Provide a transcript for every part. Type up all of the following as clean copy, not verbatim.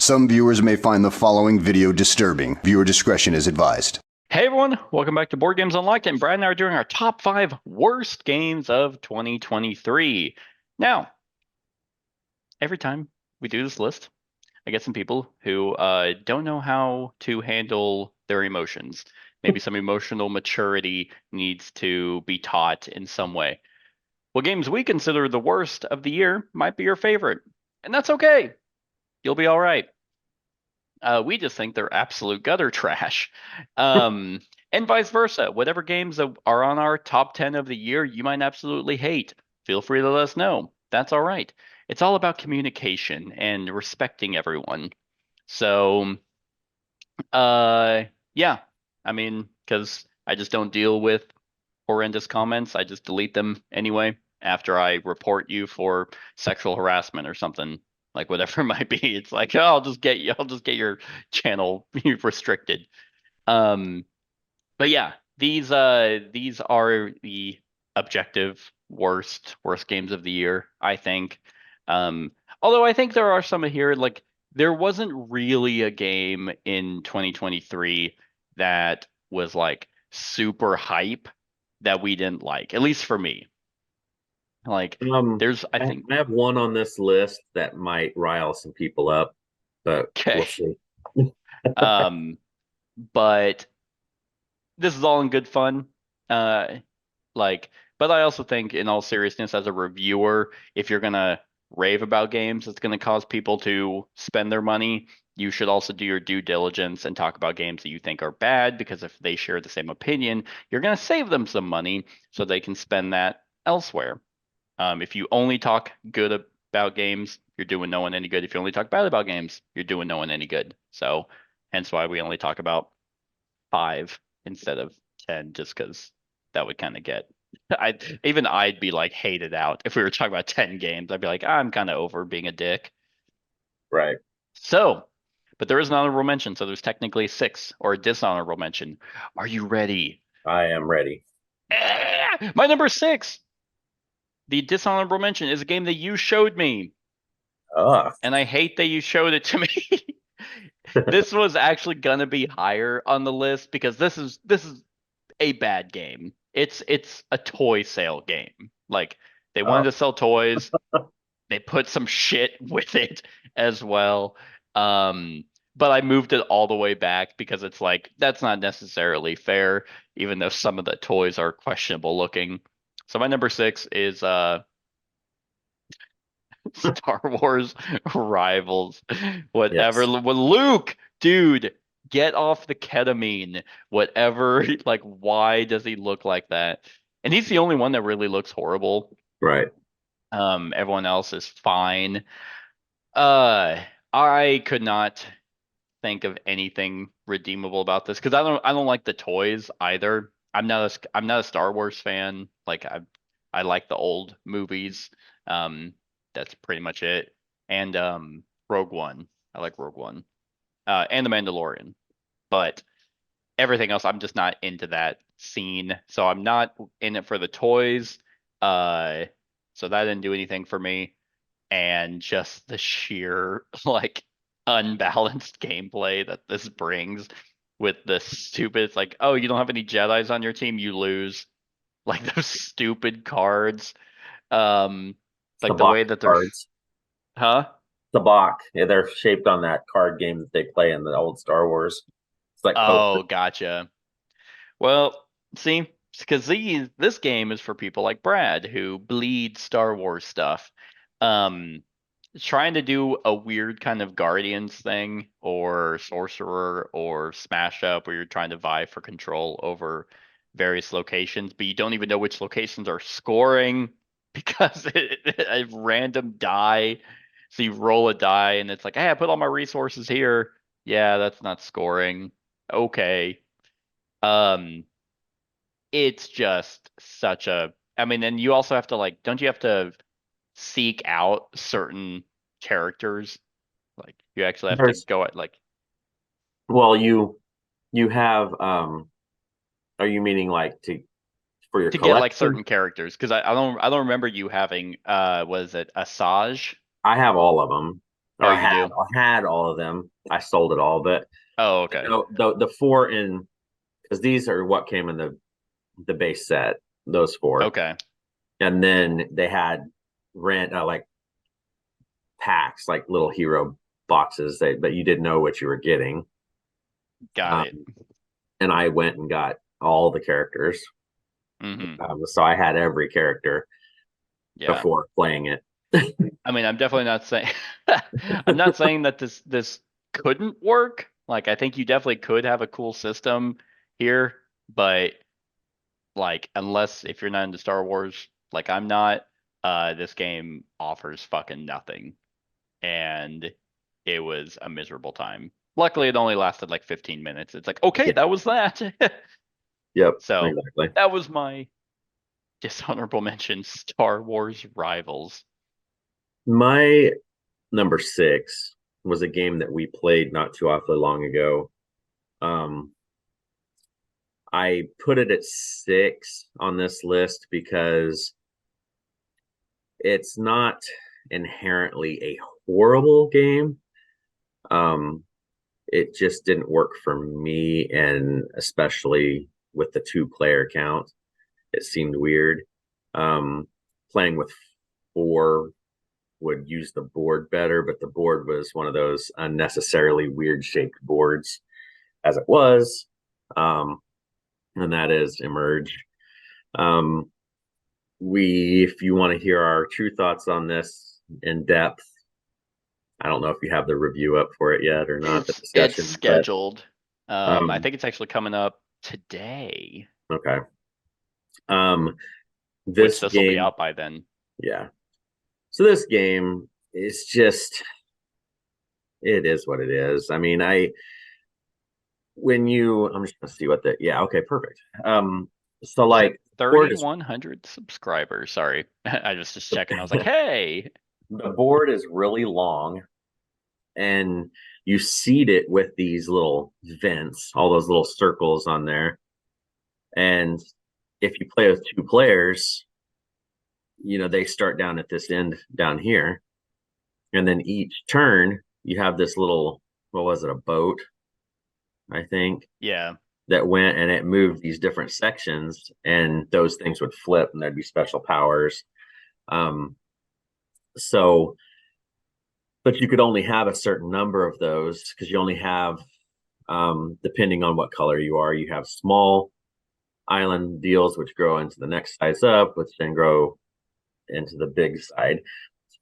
Some viewers may find the following video disturbing. Viewer discretion is advised. Hey everyone, welcome back to Board Games Unlocked, and Brad and I are doing our top 5 worst games of 2023. Now, every time we do this list, I get some people who don't know how to handle their emotions. Maybe some emotional maturity needs to be taught in some way. What games we consider the worst of the year might be your favorite, and that's okay. You'll be all right. We just think they're absolute gutter trash. And vice versa. Whatever games are on our top 10 of the year you might absolutely hate, feel free to let us know. That's all right. It's all about communication and respecting everyone. So, yeah, I mean, because I just don't deal with horrendous comments. I just delete them anyway after I report you for sexual harassment or something, like whatever it might be. It's like, oh, I'll just get your channel restricted. But yeah, these are the objective worst games of the year, I think. Um, Although I think there are some here, like there wasn't really a game in 2023 that was like super hype that we didn't like, at least for me. Like there's I think I have one on this list that might rile some people up, but okay. we'll see. Um but this is all in good fun. Uh like but I also think in all seriousness as a reviewer, if you're gonna rave about games, it's gonna cause people to spend their money. You should also do your due diligence and talk about games that you think are bad, because if they share the same opinion, you're gonna save them some money so they can spend that elsewhere. If you only talk good about games, you're doing no one any good. If you only talk bad about games, you're doing no one any good. So, hence why we only talk about 5 instead of 10, just because that would kind of get. I'd be like hated out if we were talking about 10 games. I'd be like, I'm kind of over being a dick. Right. So, but there is an honorable mention, so there's technically 6 or a dishonorable mention. Are you ready? I am ready. My number 6. The dishonorable mention is a game that you showed me, Ah, and I hate that you showed it to me. This was actually gonna be higher on the list because this is a bad game. It's a toy sale game. Like they wanted oh, to sell toys, they put some shit with it as well. But I moved it all the way back because it's like that's not necessarily fair, even though some of the toys are questionable looking. So my number 6 is Star Wars Rivals. Whatever. yes. Luke, dude, get off the ketamine. Whatever. Like, why does he look like that? And he's the only one that really looks horrible. Right. Everyone else is fine. Uh, I could not think of anything redeemable about this because I don't like the toys either. I'm not a Star Wars fan. Like I like the old movies. Um, that's pretty much it. And Rogue One. I like Rogue One. And The Mandalorian. But everything else, I'm just not into that scene. So I'm not in it for the toys. Uh, so that didn't do anything for me. And just the sheer like unbalanced gameplay that this brings with the stupid, it's like, oh, you don't have any Jedis on your team, you lose. Like those stupid cards. Um, It's the like the Bach way that they're, cards. huh? The Bach. Yeah, they're shaped on that card game that they play in the old Star Wars. It's like poker. Oh, gotcha. Well, see, because this game is for people like Brad who bleed Star Wars stuff. Um, Trying to do a weird kind of Guardians thing or Sorcerer or Smash Up where you're trying to vie for control over various locations, but you don't even know which locations are scoring because a random die. So you roll a die and it's like, hey, I put all my resources here. Yeah, that's not scoring. Okay. Um, it's just such a, I mean, and you also have to like, don't you have to seek out certain characters? Like you actually have to There's go at like well, you have are you meaning like to for your to get like collection? certain characters because I don't remember you having was it Asajj? I have all of them. Oh, I you do? had all of them. I sold it all, but Oh, okay. the four in, because these are what came in the base set, those four, Okay. and then they had rent like packs, like little hero boxes that you didn't know what you were getting. Got it. Um, and I went and got all the characters. Hmm. So I had every character Yeah. before playing it. I mean, I'm definitely not saying I'm not saying that this couldn't work. Like, I think you definitely could have a cool system here, but like, unless if you're not into Star Wars, like I'm not, this game offers fucking nothing. And it was a miserable time. Luckily, it only lasted like 15 minutes. It's like, okay, Yeah. that was that. Yep, So exactly. that was my dishonorable mention, Star Wars Rivals. My number 6 was a game that we played not too awfully long ago. Um, I put it at 6 on this list because it's not inherently a horrible game. Um, it just didn't work for me, and especially with the 2-player count, it seemed weird. Um, Playing with 4 would use the board better, but the board was one of those unnecessarily weird shaped boards as it was. And that is Emerge. Um, if you want to hear our true thoughts on this in depth, I don't know if you have the review up for it yet or not, the It's discussion, but scheduled. I um, think it's actually coming up today, okay. Um, which this this will be game, out by then. yeah. So this game is just, it is what it is. I mean, I'm just gonna see what yeah, okay, perfect. So It's at like, board is 3,100 subscribers. Sorry, I was just checking. I was like, hey, the board is really long, and you seed it with these little vents, all those little circles on there. And if you play with 2 players, they start down at this end down here, and then each turn you have this little, what was it, a boat, I think, yeah, that went and it moved these different sections, and those things would flip and there'd be special powers. Um, so, but you could only have a certain number of those because you only have, depending on what color you are, you have small island deals which grow into the next size up, which then grow into the big side.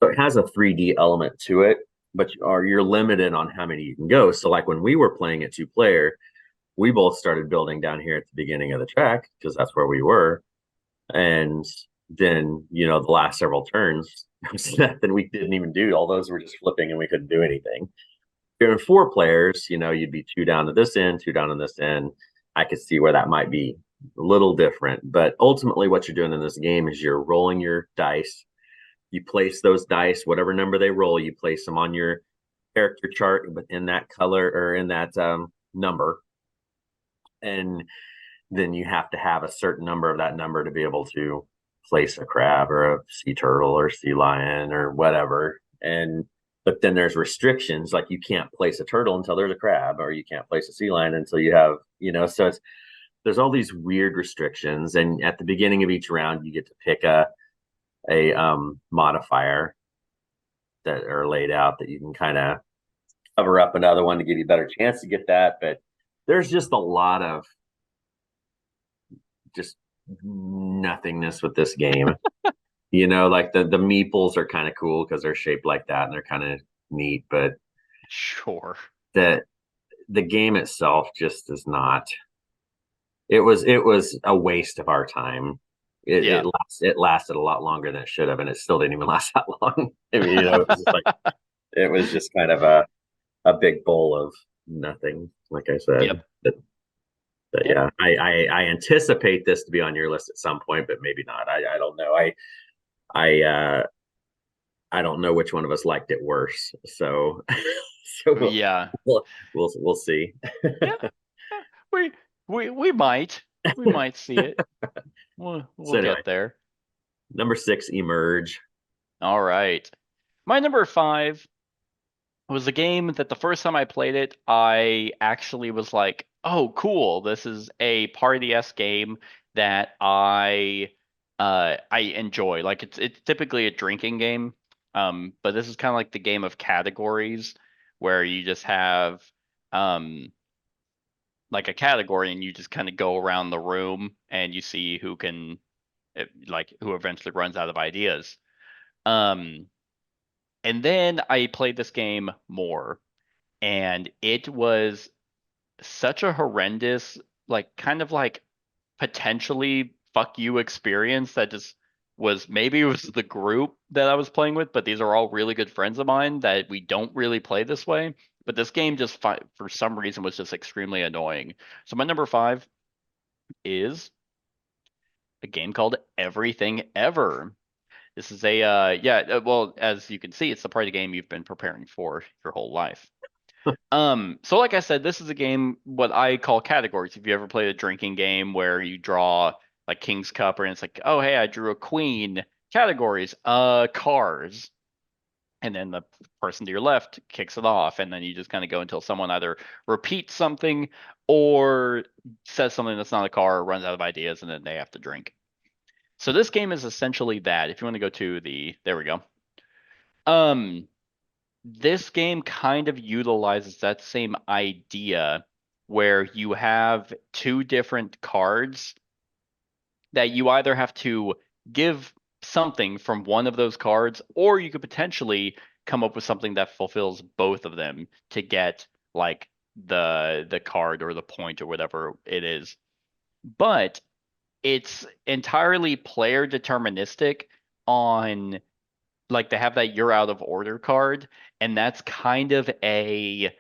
So it has a 3D element to it, but you're limited on how many you can go. So like when we were playing at 2-player, we both started building down here at the beginning of the track because that's where we were. And then, the last several turns, then we didn't even do, all those were just flipping and we couldn't do anything. If you're in 4 players, you'd be 2 down to this end, 2 down on this end. I could see where that might be a little different, but ultimately what you're doing in this game is you're rolling your dice. You place those dice, whatever number they roll, you place them on your character chart, but in that color or in that number. And then you have to have a certain number of that number to be able to place a crab or a sea turtle or sea lion or whatever. And but then there's restrictions, like you can't place a turtle until there's a crab, or you can't place a sea lion until you have, so there's all these weird restrictions. And at the beginning of each round, you get to pick a modifier that are laid out that you can kind of cover up another one to give you a better chance to get that. But there's just a lot of just nothingness with this game. Like the meeples are kind of cool because they're shaped like that and they're kind of neat, but sure. the game itself just is not. It was a waste of our time. Yeah. It lasted a lot longer than it should have, and it still didn't even last that long. I mean, it was just kind of a big bowl of nothing, like I said. Yep. But Yep. yeah, I anticipate this to be on your list at some point, but maybe not. I don't know. I don't know which one of us liked it worse. So Yeah. we'll see. Yeah. We we might see it. We'll So anyway, get there. number 6, Emerge. All right. My number 5 was a game that the first time I played it, I actually was like, "Oh, cool! This is a party-esque game that I enjoy." Like it's typically a drinking game, but this is kind of like the game of categories where you just have um like a category and you just kind of go around the room and you see who can like who eventually runs out of ideas. Um, and then I played this game more, and it was such a horrendous, like kind of like potentially fuck you experience that just was maybe it was the group that I was playing with, but these are all really good friends of mine that we don't really play this way. But this game just for some reason was just extremely annoying. So my number five is a game called Everything Ever. This is a well, as you can see, it's the party game you've been preparing for your whole life. So like I said, this is a game what I call categories. If you ever played a drinking game where you draw like King's Cup, and it's like, oh hey, I drew a queen. Categories, cars, and then the person to your left kicks it off, and then you just kind of go until someone either repeats something or says something that's not a car, or runs out of ideas, and then they have to drink. So this game is essentially that. If you want to go to the, there we go. Um, this game kind of utilizes that same idea where you have two different cards that you either have to give something from one of those cards, or you could potentially come up with something that fulfills both of them to get like the card or the point or whatever it is. But it's entirely player deterministic on like they have that you're out of order card, and that's kind of a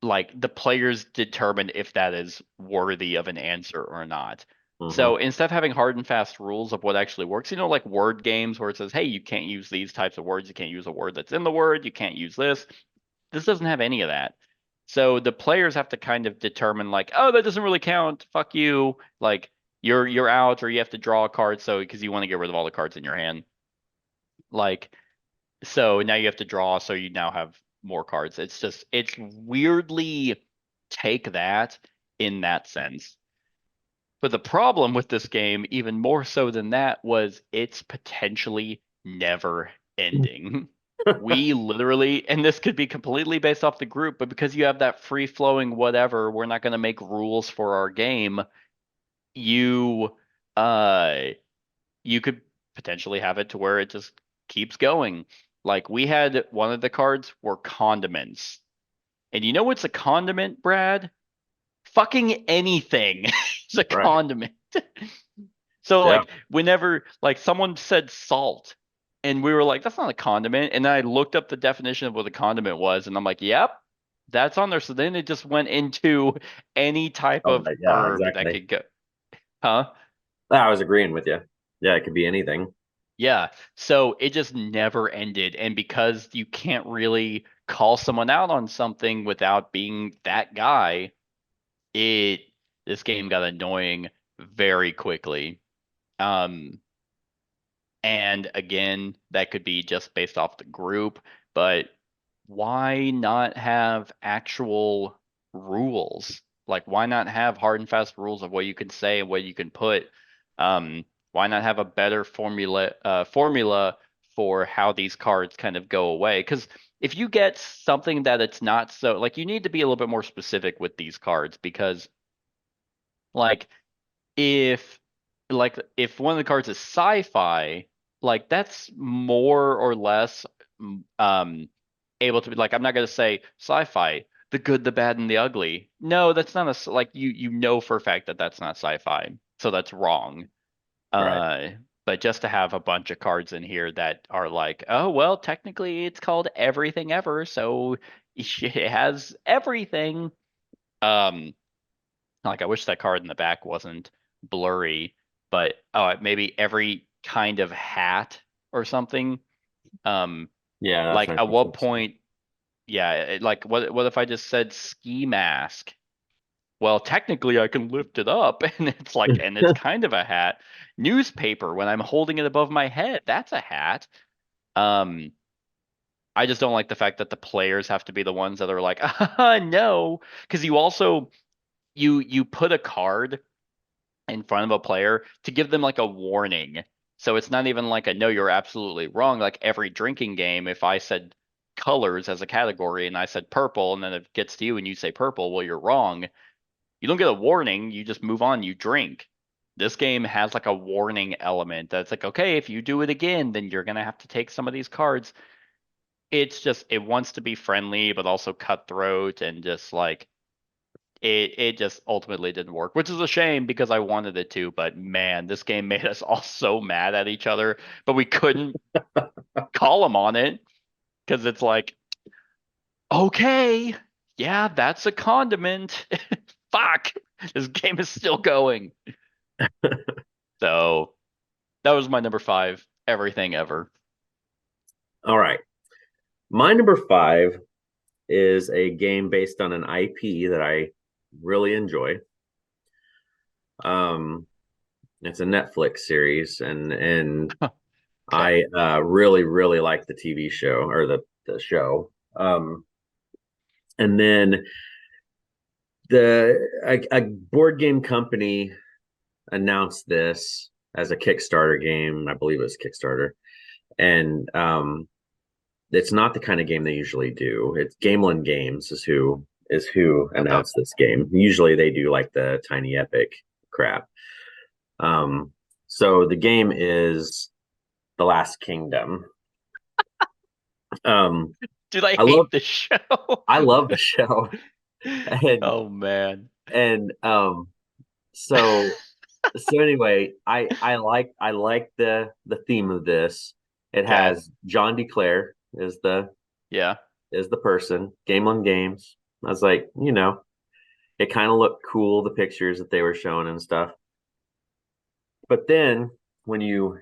like the players determine if that is worthy of an answer or not. Mhm. So instead of having hard and fast rules of what actually works, like word games where it says, hey, you can't use these types of words, you can't use a word that's in the word, you can't use this. This doesn't have any of that. So the players have to kind of determine like, oh, that doesn't really count. Fuck you. Like you're out, or you have to draw a card so because you want to get rid of all the cards in your hand. Like so now you have to draw, so you now have more cards. It's weirdly take that in that sense. But the problem with this game, even more so than that, was it's potentially never ending. We literally, and this could be completely based off the group, but because you have that free flowing whatever, we're not going to make rules for our game. You, uh, you could potentially have it to where it just keeps going. Like we had one of the cards were condiments. And you know what's a condiment, Brad? Fucking anything is a Right. condiment. So Yeah. like whenever like someone said salt and we were like, that's not a condiment. And then I looked up the definition of what a condiment was, and I'm like, yep, that's on there. So then it just went into any type Oh, of yeah, herb that exactly. could go. Huh? I was agreeing with you. Yeah, it could be anything. Yeah. So it just never ended. And because you can't really call someone out on something without being that guy, it this game got annoying very quickly. Um, and again, that could be just based off the group, but why not have actual rules? Like, why not have hard and fast rules of what you can say and what you can put? Why not have a better formula for how these cards kind of go away? Because if you get something that it's not so like you need to be a little bit more specific with these cards because like if if one of the cards is sci-fi, like that's more or less able to be like I'm not going to say sci-fi, the good, the bad, and the ugly. No, that's not like you know for a fact that that's not sci-fi, so that's wrong. Right. Uh, but just to have a bunch of cards in here that are like, oh well, technically it's called Everything Ever, so it has everything. Um, like I wish that card in the back wasn't blurry, but maybe every kind of hat or something. Um, Yeah, that's like what at makes what sense. point? Yeah, like what if I just said ski mask? Well, technically I can lift it up and it's like and it's kind of a hat. Newspaper when I'm holding it above my head, that's a hat. Um, I just don't like the fact that the players have to be the ones that are like, no, because you also you put a card in front of a player to give them like a warning. So it's not even like a no, you're absolutely wrong. Like every drinking game, if I said colors as a category and I said purple, and then it gets to you and you say purple, well, you're wrong. You don't get a warning, you just move on, you drink. This game has like a warning element that's like, okay, if you do it again, then you're gonna have to take some of these cards. It's just it wants to be friendly, but also cutthroat and just like it just ultimately didn't work, which is a shame because I wanted it to, but man, this game made us all so mad at each other, but we couldn't call them on it because it's like, okay, yeah, that's a condiment. Fuck, this game is still going. So that was my number 5, everything ever. All right. My number 5 is a game based on an IP that I really enjoy. It's a Netflix series, and Okay. I really like the TV show or the show. And then a board game company announced this as a Kickstarter game. I believe it was Kickstarter, and it's not the kind of game they usually do. It's Gamelin Games is who Okay. announced this game. Usually they do like the Tiny Epic crap. So the game is The Last Kingdom. Um, Dude, I I love hate this show. I love the show, and Oh man. and so so anyway, I like the theme of this. It Okay. has John DeClaire Yeah. is the person. Gamelin Games. I was like, it kind of looked cool, the pictures that they were showing and stuff. But then when you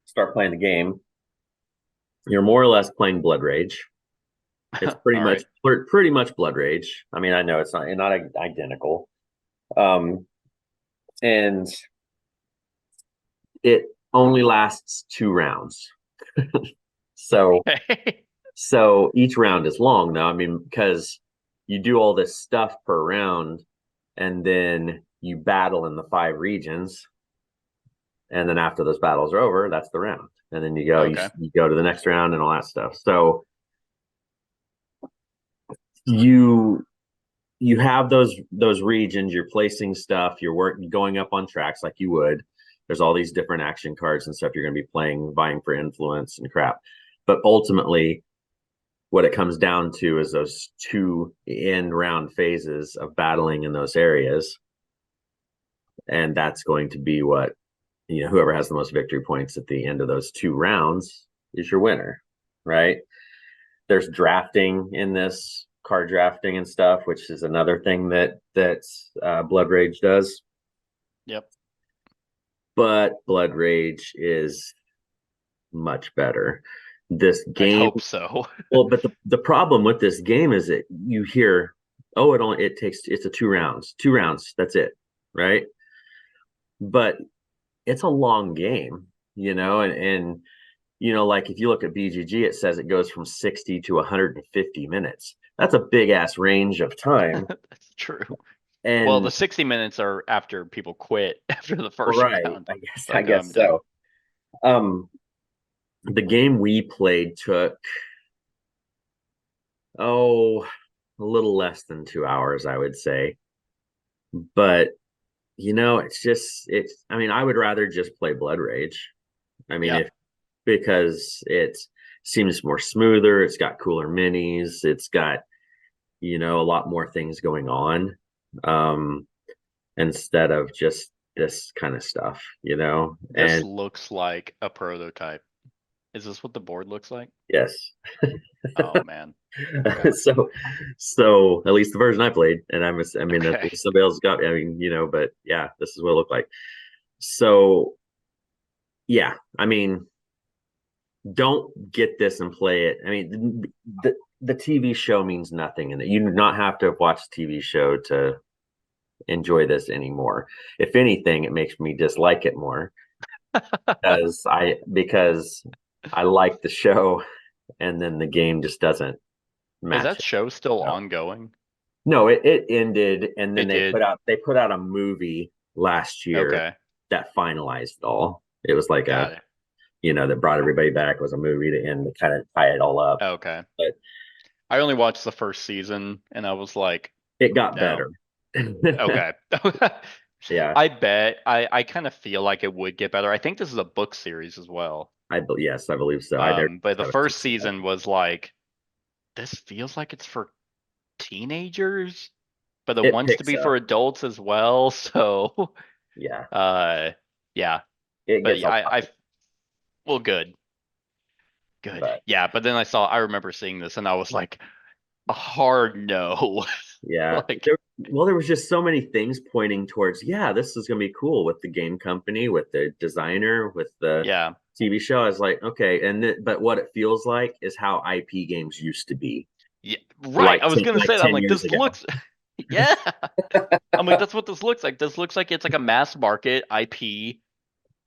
start playing the game, you're more or less playing Blood Rage. It's All right. pretty much Blood Rage. I mean, I know it's not identical. Um, and it only lasts 2 rounds. So Okay. so each round is long though. I mean, because you do all this stuff per round and then you battle in the 5 regions. And then after those battles are over, that's the round. And then Okay. you go to the next round and all that stuff. So you you have those regions, you're placing stuff, going up on tracks like you would. There's all these different action cards and stuff you're going to be playing, vying for influence and crap. But ultimately, what it comes down to is those 2 end round phases of battling in those areas. And that's going to be what, whoever has the most victory points at the end of those 2 rounds is your winner, right? There's drafting in this, card drafting and stuff, which is another thing that Blood Rage does. Yep. But Blood Rage is much better. This I'd game, hope so. well, but the problem with this game is that you hear, oh, it's a 2 rounds, that's it, right? But it's a long game, and like if you look at BGG, it says it goes from 60 to 150 minutes. That's a big ass range of time. That's true. Well, the And 60 minutes are after people quit after the first right, round. I Like, I'm guess done. so. The game we played took a little less than 2 hours, I would say. But I mean, I would rather just play Blood Rage. I mean, Yeah. because it seems more smoother, it's got cooler minis, it's got, a lot more things going on, instead of just this kind of stuff, This and looks like a prototype. Is this what the board looks like? yes. Oh man. Okay. So at least the version I played, and I mean, Okay. if somebody else got, I mean, but yeah, this is what it looked like. So yeah, I mean, don't get this and play it. I mean, the TV show means nothing, and you do not have to watch the TV show to enjoy this anymore. If anything, it makes me dislike it more because I like the show and then the game just doesn't Is that match it. show still No. ongoing? No, it ended, and then It did. they put out a movie last year Okay, that finalized it all. It was like got it. that brought everybody back. It was a movie to end to kind of tie it all up. Okay. But I only watched the first season and I was like, it got no. better. Okay. Yeah, I bet I kind of feel like it would get better. I think this is a book series as well. yes, I believe so. I But the haven't first seen that. season was like, this feels like it's for teenagers, but it It wants to picks be for up. adults as well. So, Yeah, yeah. it But gets a yeah, lot, well, good, good. but Yeah, but then I remember seeing this and I was like, a hard no. yeah. Like, There was just so many things pointing towards, yeah, this is gonna be cool with the game company, with the designer, with the yeah, TV show. I was like, okay, but what it feels like is how IP games used to be, yeah, right. I was gonna like say that. I'm 10 like, years this ago. looks, yeah. I'm like, that's what this looks like. This looks like it's like a mass market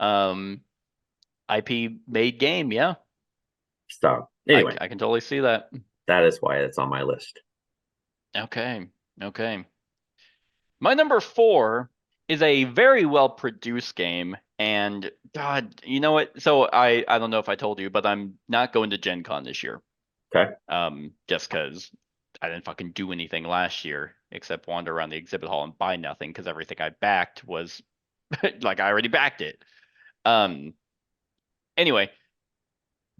um, IP made game. Yeah, So anyway, I can totally see that. that is why it's on my list. Okay, okay. My number four is a very well produced game, and God, you know what? So I don't know if I told you, but I'm not going to Gen Con this year. Okay. Just because I didn't fucking do anything last year except wander around the exhibit hall and buy nothing because everything I backed was like I already backed it. Um, anyway,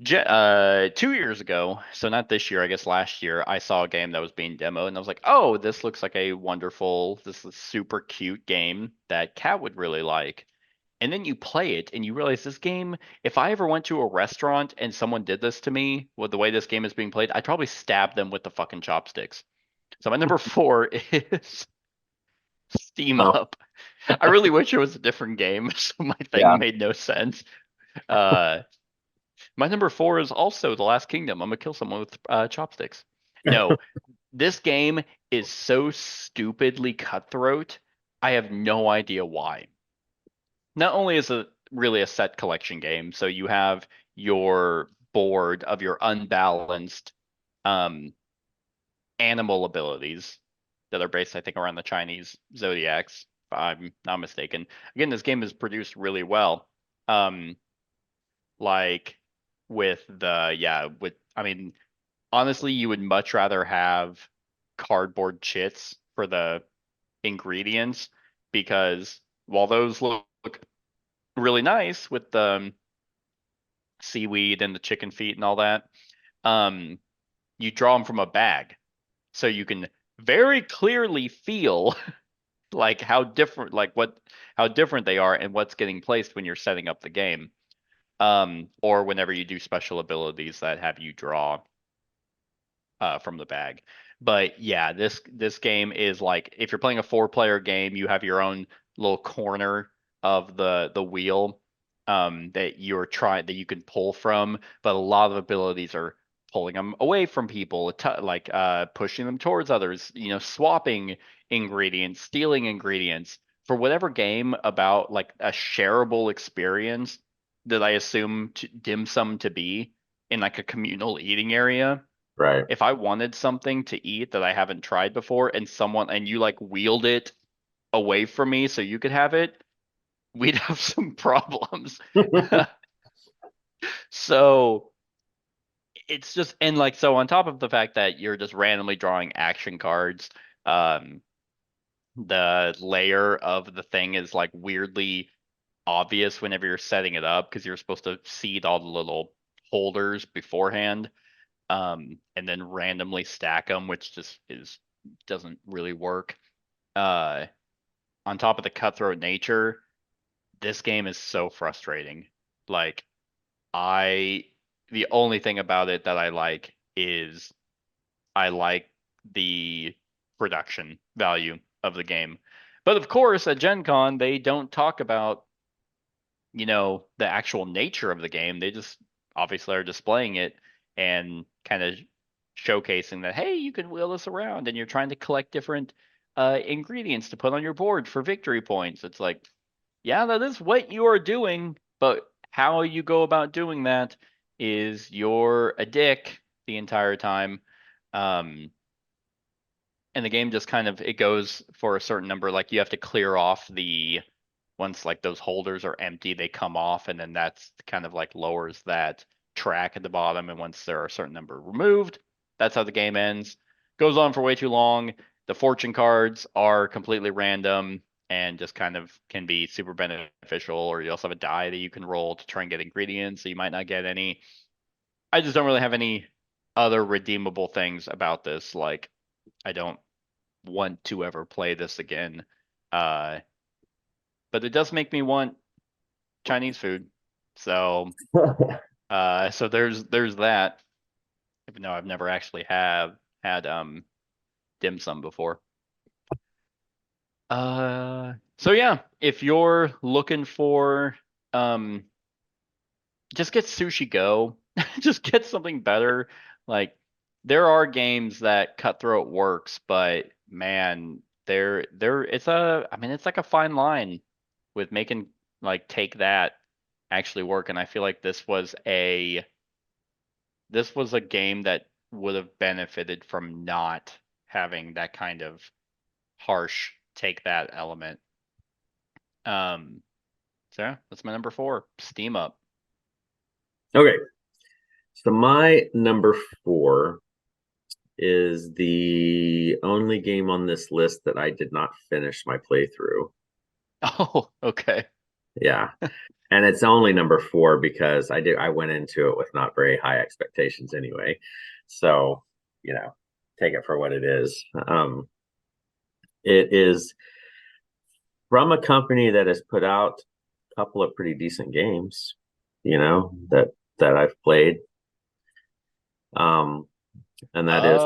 2 years ago, so not this year, I guess last year, I saw a game that was being demoed and I was like, oh, this looks like this is super cute game that Kat would really like. And then you play it and you realize this game, if I ever went to a restaurant and someone did this to me with the way this game is being played, I'd probably stab them with the fucking chopsticks. So my number four is Steam Oh, Up. I really wish it was a different game, so my yeah. thing made no sense. Uh, my number four is also The Last Kingdom. I'm gonna kill someone with chopsticks. No, this game is so stupidly cutthroat. I have no idea why. Not only is it really a set collection game, so you have your board of your unbalanced um, animal abilities that are based, I think, around the Chinese zodiacs, if I'm not mistaken. Again, this game is produced really well. Um, like I mean, honestly, you would much rather have cardboard chits for the ingredients because while those look really nice with the seaweed and the chicken feet and all that, um, you draw them from a bag, so you can very clearly feel like how different they are and what's getting placed when you're setting up the game, or whenever you do special abilities that have you draw from the bag. But yeah, this game is like if you're playing a 4-player game, you have your own little corner of the wheel that you can pull from, but a lot of abilities are pulling them away from people, like pushing them towards others, swapping ingredients, stealing ingredients. For whatever game about like a shareable experience that I assume dim sum to be in like a communal eating area, Right. if I wanted something to eat that I haven't tried before and you like wheeled it away from me so you could have it, we'd have some problems. So it's just, and like, so on top of the fact that you're just randomly drawing action cards, um, the layer of the thing is like weirdly obvious whenever you're setting it up because you're supposed to seed all the little holders beforehand, and then randomly stack them, which just doesn't really work. Uh, on top of the cutthroat nature, this game is so frustrating. Like I, the only thing about it that I like is I like the production value of the game. But of course, at Gen Con, they don't talk about, the actual nature of the game. They just obviously are displaying it and kind of showcasing that, hey, you can wheel this around and you're trying to collect different ingredients to put on your board for victory points. It's like, yeah, that is what you are doing, but how you go about doing that is you're a dick the entire time. And the game just kind of, it goes for a certain number, like you have to clear off once like those holders are empty, they come off, and then that's kind of like lowers that track at the bottom. And once there are a certain number removed, that's how the game ends. Goes on for way too long. The fortune cards are completely random and just kind of can be super beneficial, or you also have a die that you can roll to try and get ingredients, so you might not get any. I just don't really have any other redeemable things about this. Like, I don't want to ever play this again. But it does make me want Chinese food. So so there's that. Even though I've never actually had dim sum before. So yeah, if you're looking for just get Sushi Go. Just get something better. Like, there are games that Cutthroat works, but man, it's like a fine line with making like Take That actually work. And I feel like this was a game that would have benefited from not having that kind of harsh Take That element. So yeah, that's my number 4, Steam Up. Okay. So my number 4 is the only game on this list that I did not finish my playthrough. Oh, okay. Yeah. And it's only number 4 because I went into it with not very high expectations anyway. So, take it for what it is. It is from a company that has put out a couple of pretty decent games, that I've played. And that is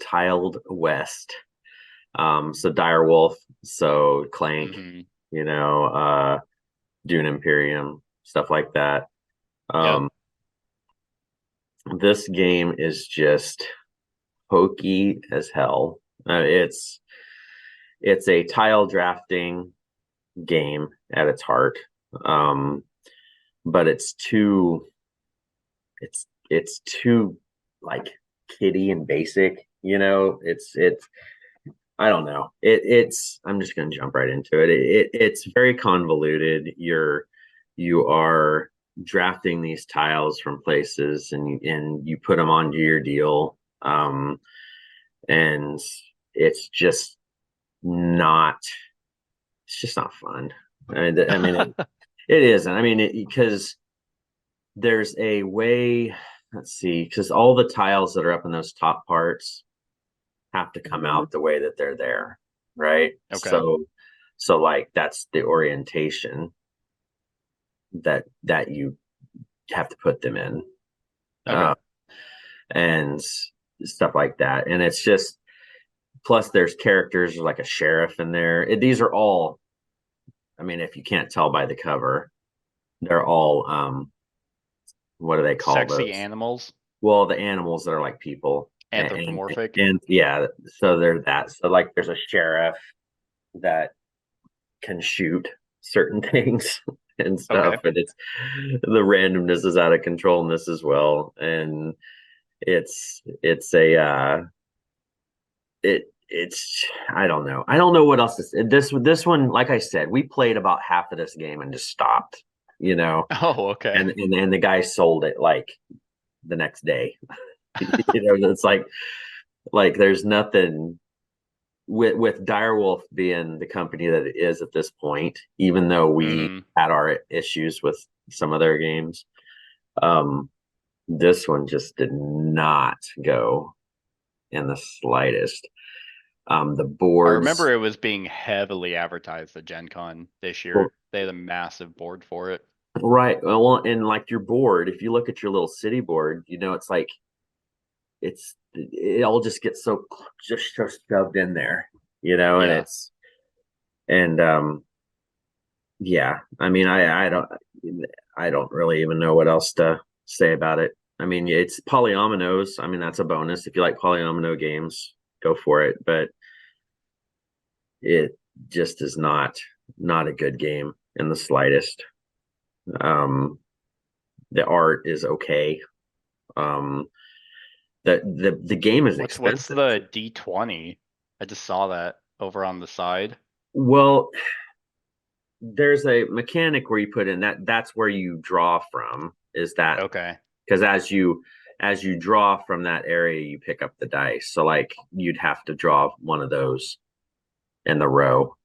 Tiled West. So Direwolf, so Clank, Dune Imperium, stuff like that. This game is just hokey as hell. It's a tile drafting game at its heart, but it's too like kiddie and basic. It's I don't know. I'm just gonna jump right into it. It's very convoluted. You are drafting these tiles from places, and you put them onto your deal, and it's just not fun. I mean it isn't. I mean, because there's a way. Let's see, because all the tiles that are up in those top parts have to come out the way that they're there, right? Okay. So like that's the orientation that you have to put them in, and stuff like that. And it's just, plus there's characters like a sheriff in there. These are all, I mean, if you can't tell by the cover, they're all what do they call sexy those? Animals? Well, the animals that are like people. Anthropomorphic. And yeah, so they're that. So like there's a sheriff that can shoot certain things and stuff, and it's, the randomness is out of control in this as well. And it's I don't know what else is this one. Like I said, we played about half of this game and just stopped. Oh, okay. And the guy sold it like the next day. It's like there's nothing with Direwolf being the company that it is at this point, even though we had our issues with some of their games. This one just did not go in the slightest. The boards, I remember it was being heavily advertised at Gen Con this year. They had a massive board for it. Right. Well, and like your board, if you look at your little city board, it's like it all just gets so shoved in there, and yeah, I mean, I don't really even know what else to say about it. I mean, it's polyominoes. I mean, that's a bonus. If you like polyomino games, go for it, but it just is not a good game in the slightest. The art is okay. The game is What's expensive. the D20? I just saw that over on the side. Well, there's a mechanic where you put in that's where you draw from, is that Okay. because as you draw from that area, you pick up the dice. So like you'd have to draw one of those in the row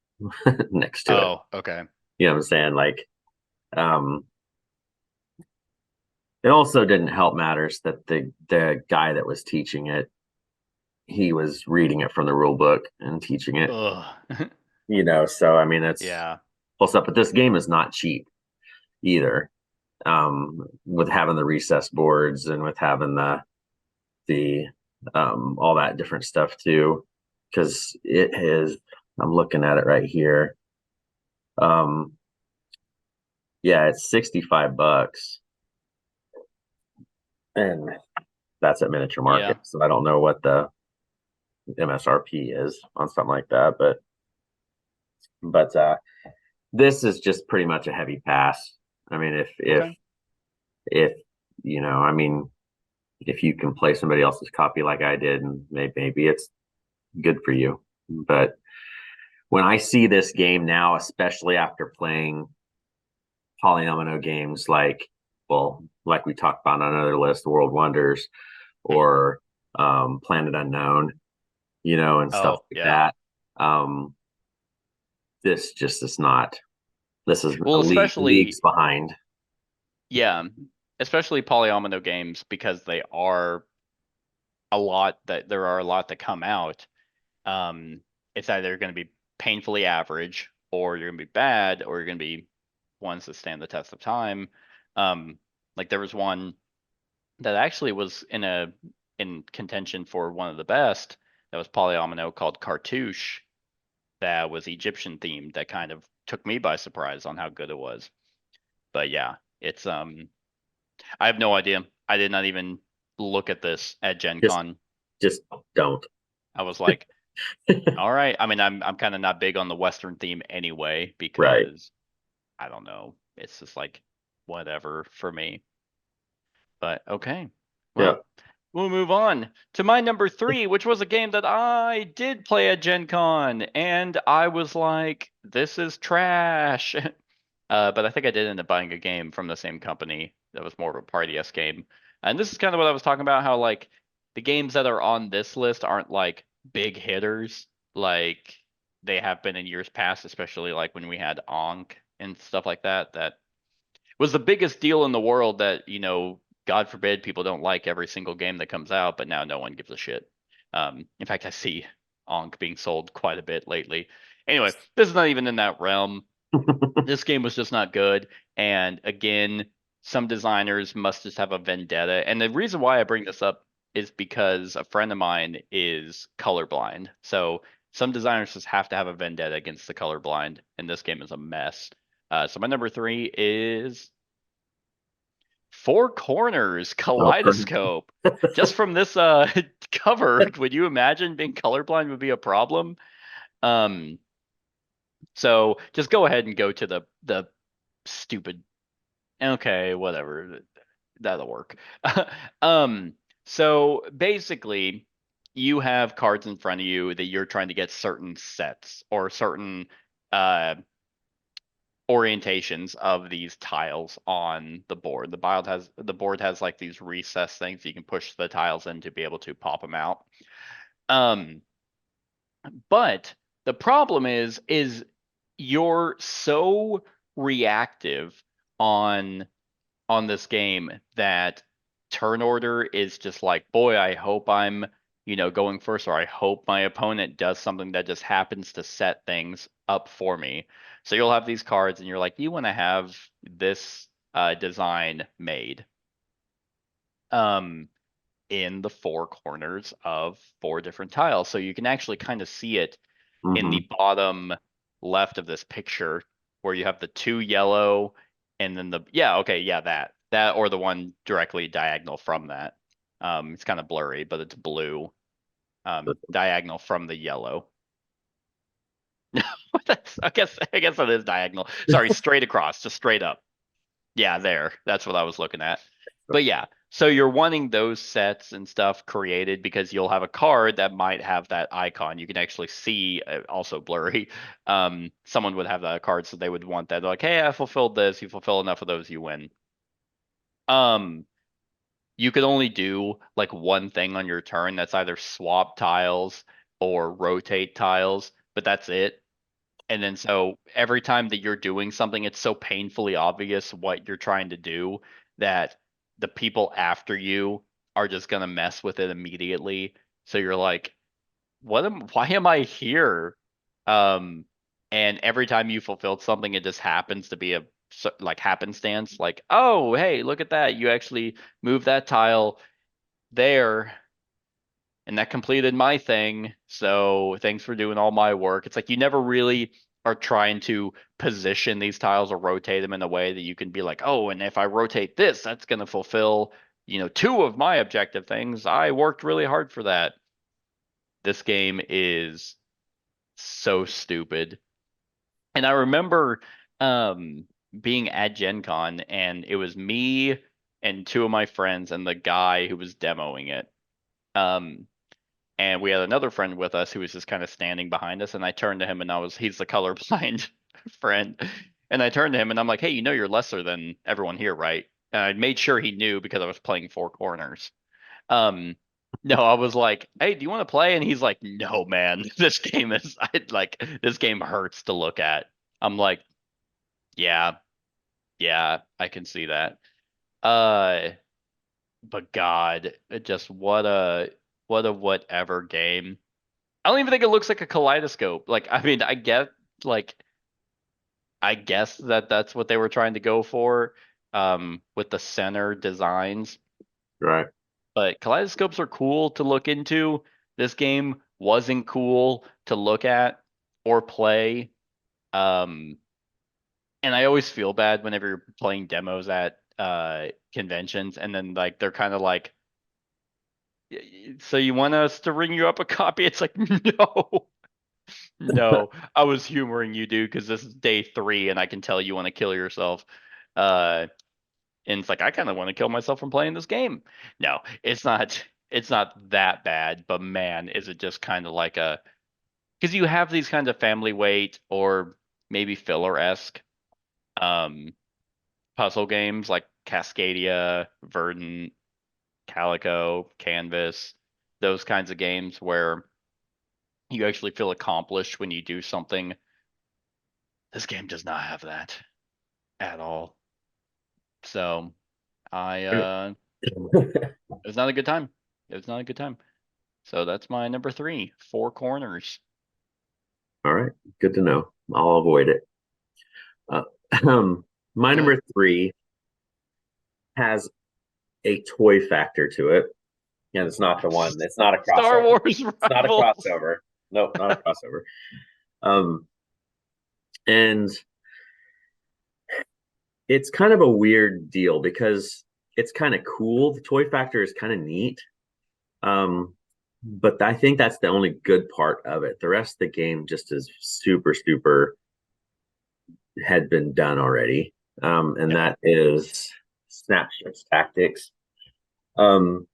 next to it. Oh, okay. You know what I'm saying? Like, um, it also didn't help matters that the guy that was teaching it, he was reading it from the rule book and teaching it. Ugh. You know, so I mean, it's Yeah. plus up. But this game is not cheap either. With having the recess boards and with having the all that different stuff too, because it is. I'm looking at it right here. Um, yeah, it's $65, and that's at Miniature Yeah. Market. So I don't know what the MSRP is on something like that, but this is just pretty much a heavy pass. I mean, Okay. if you know, I mean, if you can play somebody else's copy like I did, and maybe it's good for you. But when I see this game now, especially after playing polyomino games like, well, like we talked about on another list, World Wonders or Planet Unknown, you know, and stuff Oh, like yeah. that. Um, this just is not. This is Well, leagues especially, behind. yeah, especially polyomino games because they are a lot that there are a lot that come out. Um, it's either going to be painfully average, or you're going to be bad, or you're going to be ones that stand the test of time. Um, like there was one that actually was in contention for one of the best. That was polyomino called Cartouche. That was Egyptian themed. That kind of took me by surprise on how good it was. But yeah, it's I have no idea. I did not even look at this at Gen Just Con. just don't. I was like, all right. I mean, I'm kind of not big on the Western theme anyway Right. because I don't know. It's just like whatever for me. But okay. Yeah. Well, we'll move on to my number 3, which was a game that I did play at Gen Con, and I was like, this is trash. But I think I did end up buying a game from the same company that was more of a party S game. And this is kind of what I was talking about, how like the games that are on this list aren't like big hitters like they have been in years past, especially like when we had Ankh and stuff like that. That was the biggest deal in the world that, God forbid people don't like every single game that comes out, but now no one gives a shit. In fact, I see Ankh being sold quite a bit lately. Anyway, this is not even in that realm. This game was just not good. And again, some designers must just have a vendetta. And the reason why I bring this up is because a friend of mine is colorblind. So some designers just have to have a vendetta against the colorblind, and this game is a mess. So my number 3 is Four Corners Oh, Kaleidoscope. Just from this cover, would you imagine being colorblind would be a problem? Um, so just go ahead and go to the stupid. Okay, whatever. That'll work. um, so basically, you have cards in front of you that you're trying to get certain sets or certain uh orientations of these tiles on the board. The board has like these recess things you can push the tiles in to be able to pop them out. Um, but the problem is you're so reactive on on this game that turn order is just like, boy, I hope I'm, going first, or I hope my opponent does something that just happens to set things up for me. So you'll have these cards and you're like, you want to have this design made um in the four corners of four different tiles. So you can actually kind of see it in hmm the bottom left of this picture where you have the two yellow and then that or the one directly diagonal from that. It's kind of blurry, but it's blue. Diagonal from the yellow. I guess it is diagonal. Sorry, straight across, just straight up. Yeah, there. That's what I was looking at. But yeah, so you're wanting those sets and stuff created because you'll have a card that might have that icon. You can actually see, also blurry. Someone would have that card, so they would want that. They're like, hey, I fulfilled this. You fulfill enough of those, you win. Um, you could only do like one thing on your turn. That's either swap tiles or rotate tiles, but that's it. And then so every time that you're doing something, it's so painfully obvious what you're trying to do that the people after you are just gonna mess with it immediately. So you're like, why am I here? Um, and every time you fulfilled something, it just happens to be like happenstance, like, oh, hey, look at that. You actually moved that tile there and that completed my thing. So thanks for doing all my work. It's like you never really are trying to position these tiles or rotate them in a way that you can be like, oh, and if I rotate this, that's going to fulfill, two of my objective things. I worked really hard for that. This game is so stupid. And I remember being at Gen Con, and it was me and two of my friends and the guy who was demoing it. And we had another friend with us who was just kind of standing behind us. And I turned to him and he's the colorblind friend. And I turned to him and I'm like, hey, you're lesser than everyone here, right? And I made sure he knew because I was playing Four Corners. Um, no, I was like, hey, do you want to play? And he's like, no, man, this game this game hurts to look at. I'm like, yeah, yeah, I can see that. Uh, but God, just what a whatever game. I don't even think it looks like a kaleidoscope. Like, I mean, like, I guess that's what they were trying to go for, with the center designs. Right. But kaleidoscopes are cool to look into. This game wasn't cool to look at or play. Um, and I always feel bad whenever you're playing demos at conventions, and then like they're kind of like, so you want us to ring you up a copy? It's like, no. No, I was humoring you, dude, because this is day 3, and I can tell you want to kill yourself. Uh, and it's like I kind of want to kill myself from playing this game. No, it's not. It's not that bad, but man, is it just kind of like because you have these kinds of family weight or maybe filler-esque um puzzle games like Cascadia, Verdant, Calico, Canvas, those kinds of games where you actually feel accomplished when you do something. This game does not have that at all. So it was not a good time. It was not a good time. So that's my number 3, Four Corners. All right, good to know. I'll avoid it. Uh, my Good. number 3 has a toy factor to it. And it's not the one. It's not a crossover. Star Wars It's not a Rivals. crossover. Nope, not a crossover. And it's kind of a weird deal because it's kind of cool. The toy factor is kind of neat. But I think that's the only good part of it. The rest of the game just is super had been done already. And that is Snapshots Tactics. So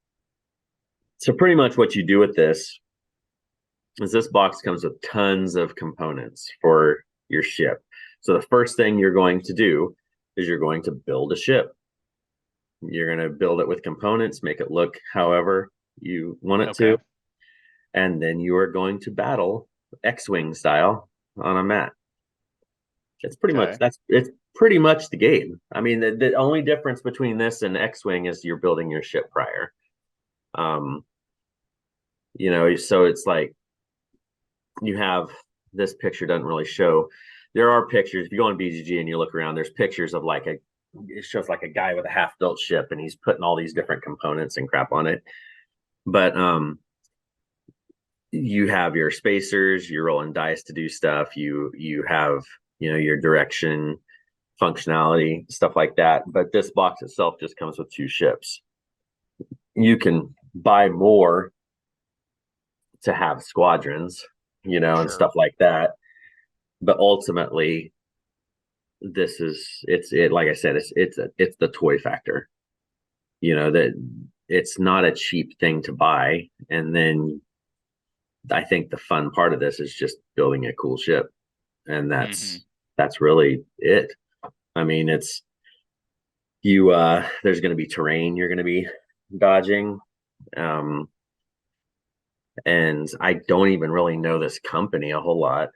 pretty much what you do with this is this box comes with tons of components for your ship. So the first thing you're going to do is you're going to build a ship. You're going to build it with components, make it look however you want it to. And then you are going to battle X-Wing style on a mat. It's pretty much it's pretty much the game. I mean, the only difference between this and X-Wing is you're building your ship prior. So it's like you have this picture doesn't really show. There are pictures. If you go on BGG and you look around, there's pictures of it shows like a guy with a half-built ship and he's putting all these different components and crap on it. But you have your spacers, you're rolling dice to do stuff. You have, your direction, functionality, stuff like that. But this box itself just comes with 2 ships. You can buy more to have squadrons, and stuff like that. But ultimately, like I said, it's the toy factor. That it's not a cheap thing to buy. And then I think the fun part of this is just building a cool ship. And that's really it. I mean, it's there's going to be terrain you're going to be dodging. And I don't even really know this company a whole lot.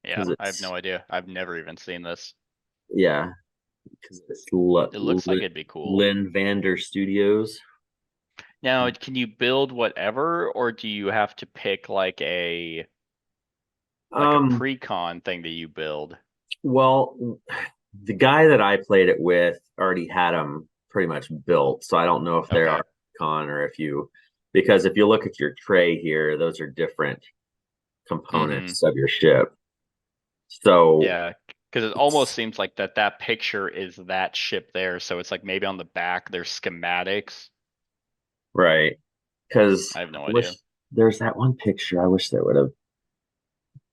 Yeah, I have no idea. I've never even seen this. Yeah, because It looks like it'd be cool. Lynn Vander Studios. Now, can you build whatever, or do you have to pick like a pre-con thing that you build? Well, the guy that I played it with already had them pretty much built, so I don't know if they're Okay. con or because if you look at your tray here, those are different components of your ship. So yeah, because it almost seems like that picture is that ship there. So it's like maybe on the back there's schematics. right, because I have no idea. There's that one picture. I wish there would have,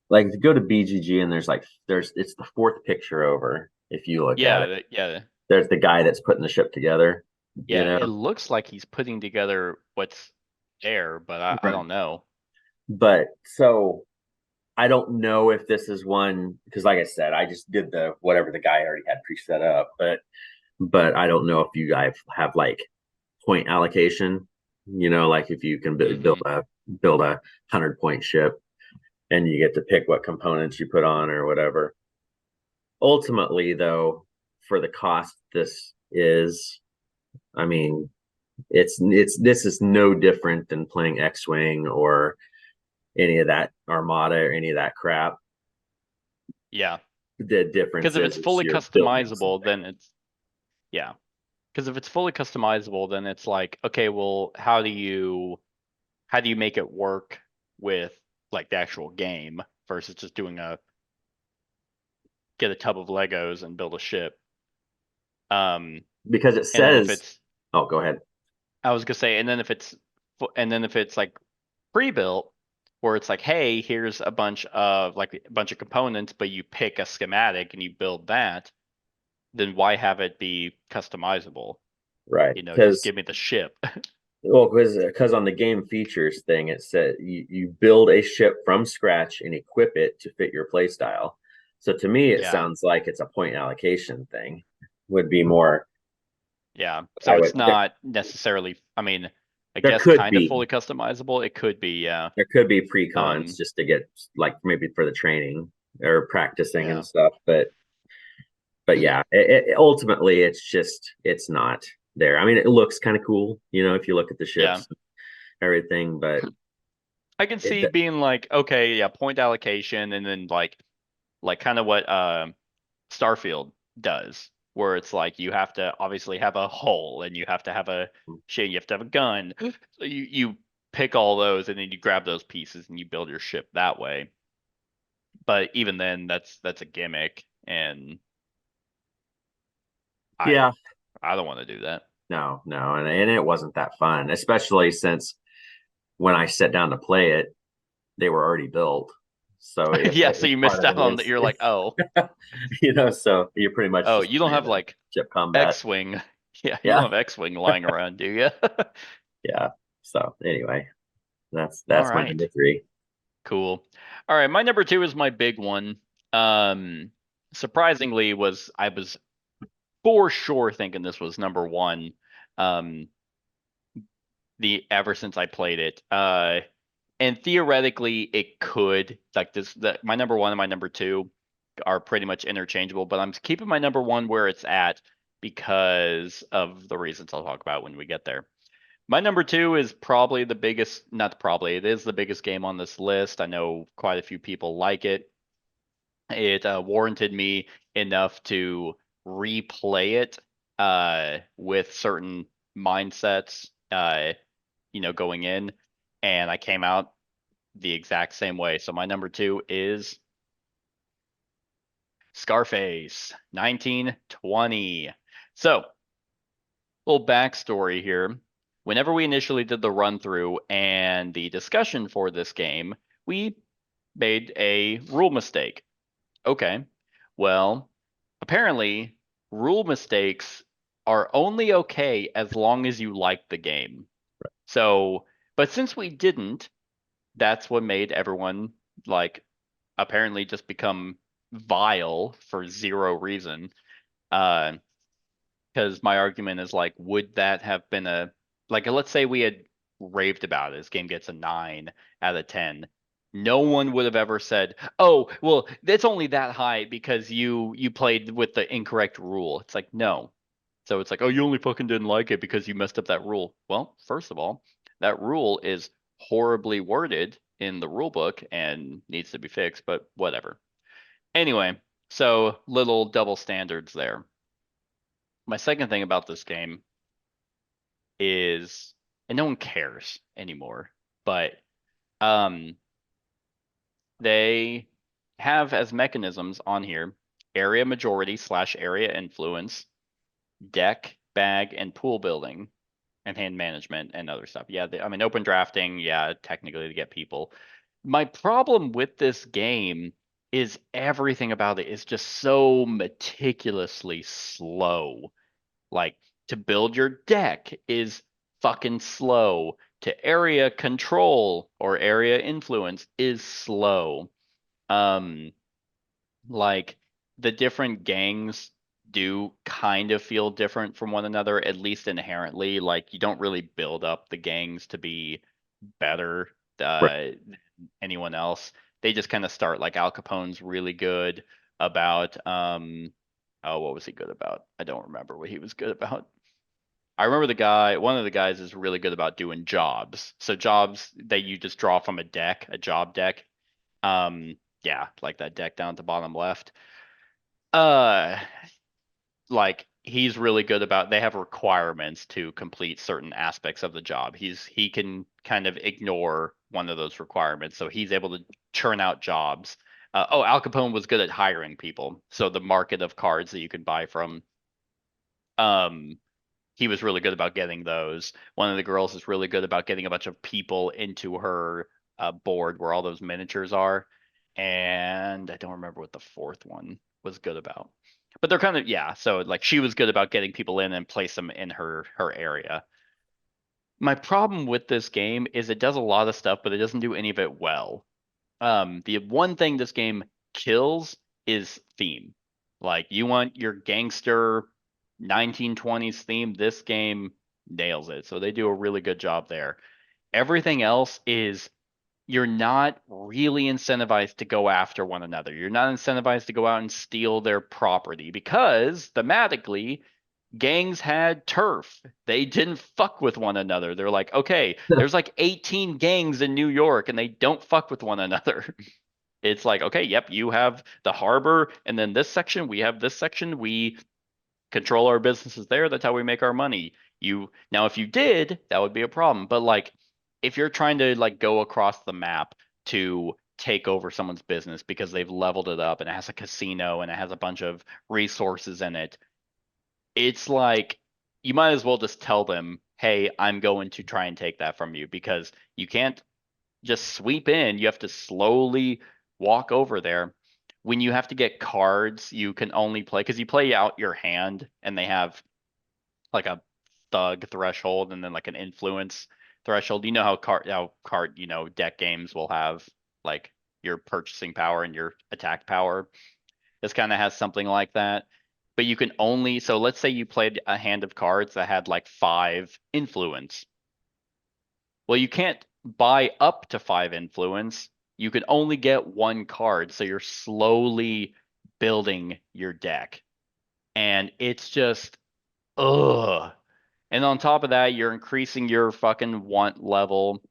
like, if you go to BGG and it's the fourth picture over. If you look at it, yeah. There's the guy that's putting the ship together. Yeah, it looks like he's putting together what's there, but I don't know. But so I don't know if this is one, because like I said, I just did whatever the guy already had pre-set up, but I don't know if you guys have like point allocation, like if you can build a 100-point ship and you get to pick what components you put on or whatever. Ultimately, though, for the cost this is, I mean, this is no different than playing X-Wing or any of that Armada or any of that crap. Yeah. The difference because if it's fully customizable, then it's because if it's fully customizable, then it's like, okay, well, how do you make it work with like the actual game versus just doing get a tub of Legos and build a ship? Because it says, oh, go ahead. I was gonna say, and then if it's like pre-built, where it's like, hey, here's a bunch of components, but you pick a schematic and you build that, then why have it be customizable? Right. Just give me the ship. Well, because on the game features thing, it said you build a ship from scratch and equip it to fit your play style. So to me, it sounds like it's a point allocation thing. Would be more. Yeah. So it's not necessarily. I mean, I guess kind of fully customizable. It could be. Yeah. There could be pre-cons just to get like maybe for the training or practicing and stuff, but yeah, ultimately it's not there. I mean, it looks kind of cool, if you look at the ships, everything, but I can see being like, okay, yeah, point allocation, and then like kind of what Starfield does, where it's like you have to obviously have a hull and you have to have a shit, you have to have a gun. So you pick all those and then you grab those pieces and you build your ship that way. But even then, that's a gimmick, and I don't want to do that. No, and it wasn't that fun, especially since when I sat down to play it, they were already built. So so you missed out on that. You're like, oh, so you're pretty much. Oh, you don't have like ship combat X-wing. Yeah, you don't have X-wing lying around, do you? Yeah. So anyway, that's my number 3. Cool. All right, my number 2 is my big one. Surprisingly, I was for sure thinking this was number 1. Ever since I played it. And theoretically, it could like this. My number 1 and my number 2 are pretty much interchangeable, but I'm keeping my number 1 where it's at because of the reasons I'll talk about when we get there. My number 2 is probably the biggest, it is the biggest game on this list. I know quite a few people like it. It warranted me enough to replay it with certain mindsets, going in, and I came out the exact same way. So my number 2 is Scarface 1920. So, little backstory here. Whenever we initially did the run through and the discussion for this game, we made a rule mistake. Okay. Well, apparently rule mistakes are only okay as long as you like the game. So, but since we didn't, that's what made everyone like apparently just become vile for zero reason. Uh, because my argument is like, would that have been a like let's say we had raved about it, this game gets a 9 out of 10. No one would have ever said, "Oh, well, it's only that high because you played with the incorrect rule." It's like, no. So it's like, "Oh, you only fucking didn't like it because you messed up that rule." Well, first of all, that rule is horribly worded in the rule book and needs to be fixed, but whatever. Anyway, so little double standards there. My second thing about this game is, and no one cares anymore, but um, they have as mechanisms on here area majority slash area influence, deck, bag, and pool building, and hand management and other stuff. Yeah, I mean, open drafting, yeah, technically to get people. My problem with this game is everything about it is just so meticulously slow. Like to build your deck is fucking slow. To area control or area influence is slow. Um, like the different gangs do kind of feel different from one another, at least inherently. Like you don't really build up the gangs to be better Right. than anyone else. They just kind of start like Al Capone's really good about oh, what was he good about? I don't remember what he was good about. I remember one of the guys is really good about doing jobs. So jobs that you just draw from a deck, a job deck. Yeah, like that deck down at the bottom left. Uh, like he's really good about they have requirements to complete certain aspects of the job. He can kind of ignore one of those requirements, so he's able to churn out jobs. Oh, Al Capone was good at hiring people, so the market of cards that you can buy from. Um, he was really good about getting those. One of the girls is really good about getting a bunch of people into her board where all those miniatures are. And I don't remember what the fourth one was good about. But they're kind of yeah, so like she was good about getting people in and place them in her area. My problem with this game is it does a lot of stuff, but it doesn't do any of it well. The one thing this game kills is theme. Like you want your gangster 1920s theme, this game nails it. So they do a really good job there. Everything else is you're not really incentivized to go after one another. You're not incentivized to go out and steal their property because thematically gangs had turf. They didn't fuck with one another. They're like, okay, there's like 18 gangs in New York and they don't fuck with one another. It's like, okay, yep, you have the harbor, and then this section, we have this section, we control our businesses there. That's how we make our money. You now, if you did, that would be a problem. But like, if you're trying to like go across the map to take over someone's business because they've leveled it up and it has a casino and it has a bunch of resources in it, it's like you might as well just tell them, hey, I'm going to try and take that from you because you can't just sweep in. You have to slowly walk over there. When you have to get cards, you can only play because you play out your hand and they have like a thug threshold and then like an influence threshold. You know how deck games will have like your purchasing power and your attack power. This kind of has something like that. But you can only so let's say you played a hand of cards that had like 5 influence. Well, you can't buy up to 5 influence. You can only get 1 card, so you're slowly building your deck. And it's just ugh. And on top of that, you're increasing your fucking want level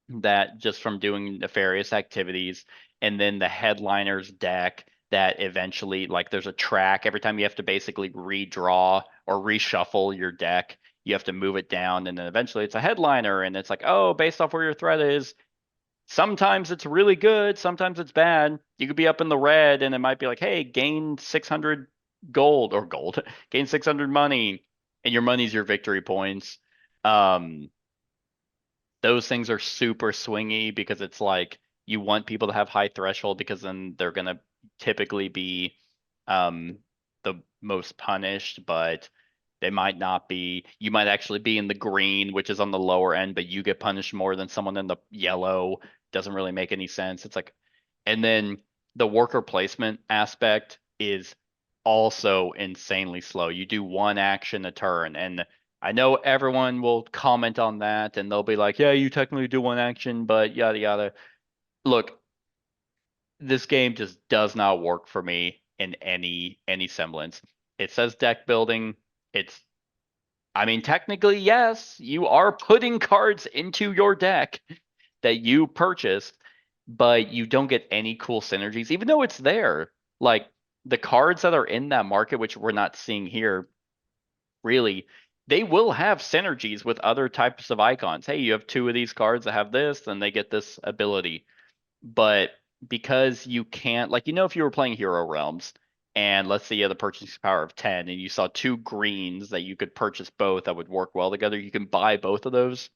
that just from doing nefarious activities. And then the headliners deck that eventually like there's a track every time you have to basically redraw or reshuffle your deck. You have to move it down, and then eventually it's a headliner, and it's like, oh, based off where your threat is, sometimes it's really good, sometimes it's bad. You could be up in the red, and it might be like, hey, gain 600 gold or gold, gain 600 money, and your money's your victory points. Um, those things are super swingy because it's like you want people to have high threshold because then they're gonna typically be the most punished, but they might not be. You might actually be in the green, which is on the lower end, but you get punished more than someone in the yellow. Doesn't really make any sense. It's like, and then the worker placement aspect is also insanely slow. You do one action a turn, and I know everyone will comment on that and they'll be like, yeah, you technically do one action, but yada yada. Look, this game just does not work for me in any semblance. It says deck building. It's I mean, technically, yes, you are putting cards into your deck that you purchased, but you don't get any cool synergies, even though it's there. Like the cards that are in that market, which we're not seeing here, really, they will have synergies with other types of icons. Hey, you have two of these cards that have this, then they get this ability. But because you can't, like, if you were playing Hero Realms and let's say you had the purchasing power of 10 and you saw two greens that you could purchase both that would work well together, you can buy both of those.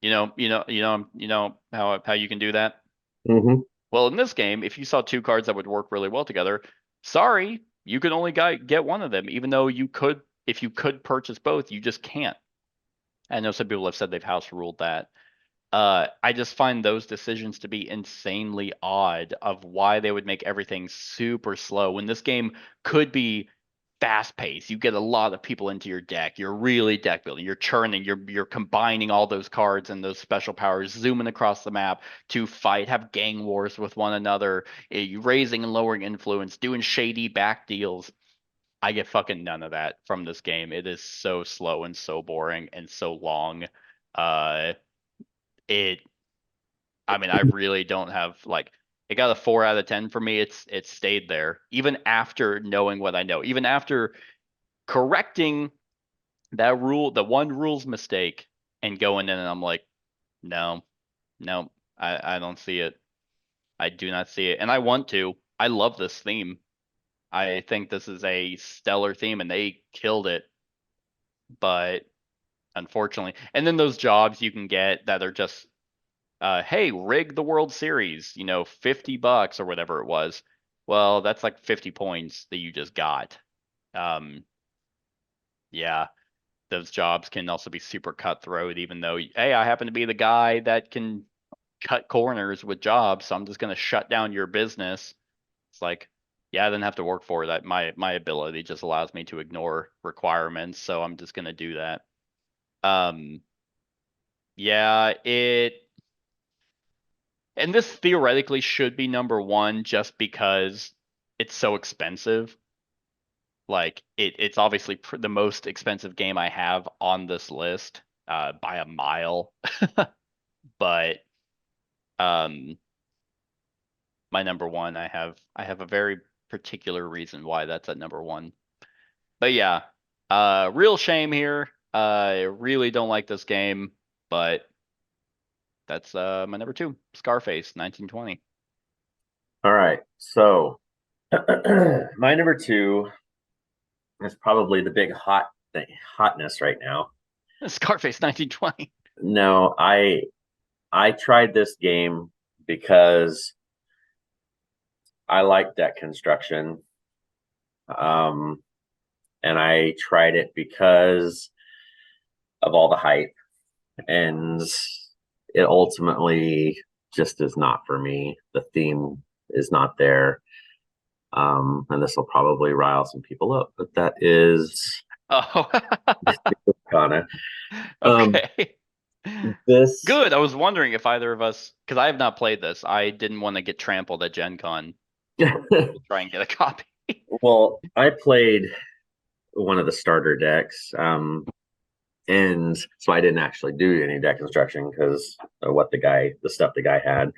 How you can do that? Mm-hmm. Well, in this game, if you saw two cards that would work really well together, sorry, you can only get one of them, even though if you could purchase both, you just can't. I know some people have said they've house ruled that. I just find those decisions to be insanely odd of why they would make everything super slow when this game could be fast paced. You get a lot of people into your deck. You're really deck building. You're churning. You're combining all those cards and those special powers, zooming across the map to fight, have gang wars with one another, raising and lowering influence, doing shady back deals. I get fucking none of that from this game. It is so slow and so boring and so long. It I mean, I really don't have like it got a 4 out of 10 for me. It stayed there even after knowing what I know, even after correcting that the one rules mistake and going in and I'm like, no, no, I don't see it. I do not see it. And I want to. I love this theme. I think this is a stellar theme and they killed it. But unfortunately, and then those jobs you can get that are just hey, rig the World Series, $50 or whatever it was. Well, that's like 50 points that you just got. Yeah, those jobs can also be super cutthroat, even though, hey, I happen to be the guy that can cut corners with jobs, so I'm just going to shut down your business. It's like, yeah, I didn't have to work for that. My ability just allows me to ignore requirements, so I'm just going to do that. Yeah, and this theoretically should be number one just because it's so expensive. Like it's obviously the most expensive game I have on this list by a mile. But my number one, I have a very particular reason why that's at number one. But yeah, real shame here. I really don't like this game, but that's my number two, Scarface, 1920. All right. So my number two is probably the big hotness right now. Scarface 1920. No, I tried this game because I like deck construction. And I tried it because of all the hype, and it ultimately just is not for me. The theme is not there. And this will probably rile some people up, but that is Oh, Kana. okay. This Good. I was wondering if either of us, because I have not played this. I didn't want to get trampled at Gen Con to try and get a copy. Well, I played one of the starter decks, and so I didn't actually do any deck construction because of the stuff the guy had.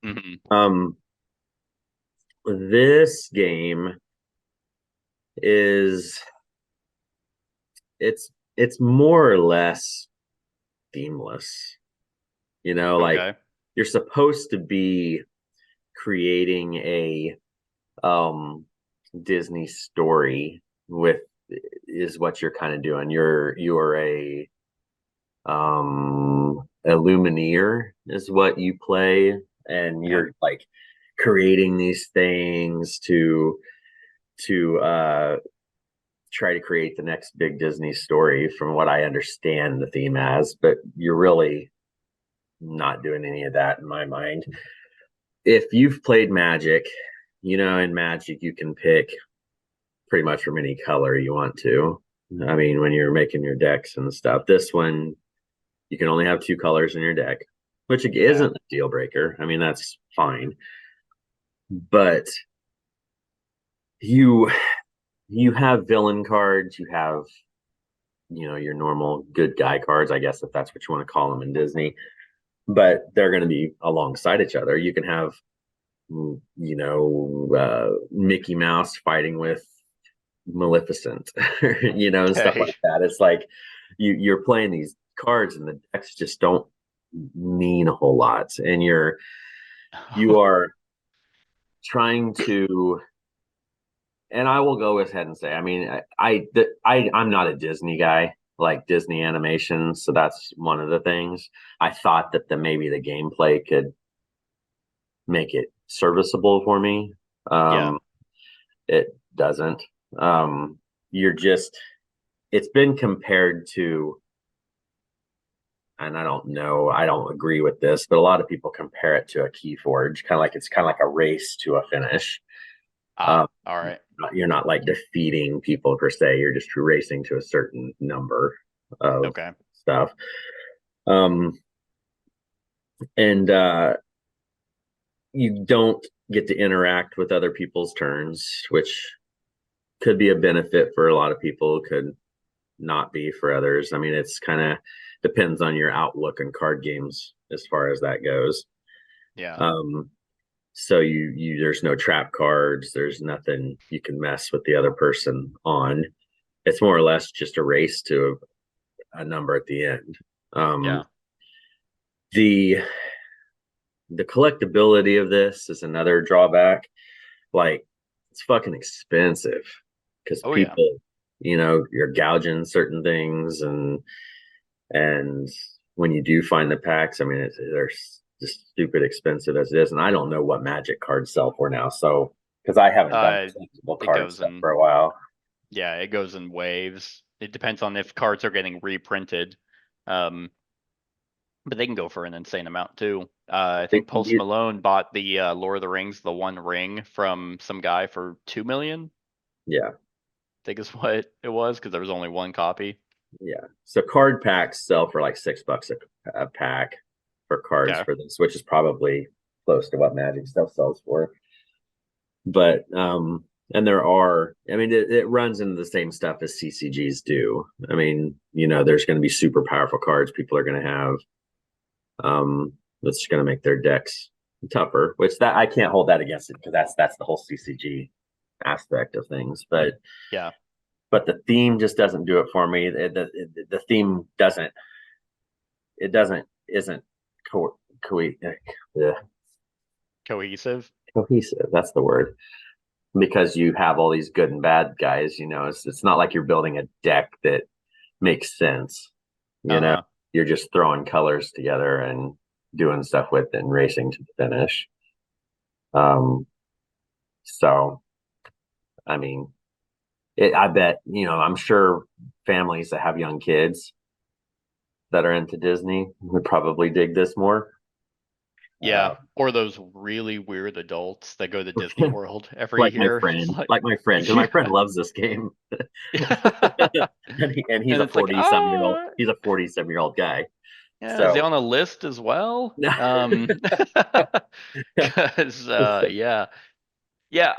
Mhm. This game is it's more or less themeless. Like Okay. you're supposed to be creating a Disney story is what you're kind of doing. You are a Illumineer is what you play, and you're like creating these things to try to create the next big Disney story, from what I understand the theme as, but you're really not doing any of that in my mind. If you've played Magic, in Magic you can pick pretty much from any color you want to. I mean, when you're making your decks and stuff, this one you can only have 2 colors in your deck, which isn't a deal breaker. I mean, that's fine. But you have villain cards, you have your normal good guy cards, I guess, if that's what you want to call them in Disney, but they're going to be alongside each other. You can have Mickey Mouse fighting with Maleficent, and stuff like that. It's like you're playing these cards and the decks just don't mean a whole lot, and you are trying to. And I will go ahead and say, I mean, I'm not a Disney guy, like Disney animation, so that's one of the things. I thought that maybe the gameplay could make it serviceable for me. It doesn't. It's been compared to, and I don't know, I don't agree with this, but a lot of people compare it to a Keyforge, it's kind of like a race to a finish. All right. You're not like defeating people per se. You're just racing to a certain number of stuff. And you don't get to interact with other people's turns, which could be a benefit for a lot of people, could not be for others. I mean, it's kind of depends on your outlook on card games as far as that goes. Yeah. So there's no trap cards. There's nothing you can mess with the other person on. It's more or less just a race to a number at the end. The collectability of this is another drawback. Like, it's fucking expensive because people, you're gouging certain things, and when you do find the packs, I mean, they're just stupid expensive as it is, and I don't know what Magic cards sell for now. So, because I haven't done card stuff for a while. Yeah, it goes in waves. It depends on if cards are getting reprinted, but they can go for an insane amount too. I think Post Malone bought the Lord of the Rings, the One Ring, from some guy for $2 million. Yeah, I think is what it was, because there was only one copy. Yeah, so card packs sell for like $6 a pack for cards for this, which is probably close to what Magic stuff sells for. But and there are, I mean, it runs into the same stuff as CCGs do. I mean, there's going to be super powerful cards people are going to have. That's going to make their decks tougher, which that I can't hold that against it, because that's the whole CCG aspect of things. But but the theme just doesn't do it for me. The theme isn't cohesive. That's the word, because you have all these good and bad guys. It's not like you're building a deck that makes sense. You're just throwing colors together and doing stuff with it and racing to the finish. So, I mean, I bet, I'm sure families that have young kids that are into Disney would probably dig this more. Yeah, or those really weird adults that go to Disney World every year. Like my friend, because my friend loves this game. and he's a 40-some-year-old. He's a 40-some-year-old guy. Yeah, so. Is he on a list as well? Yeah,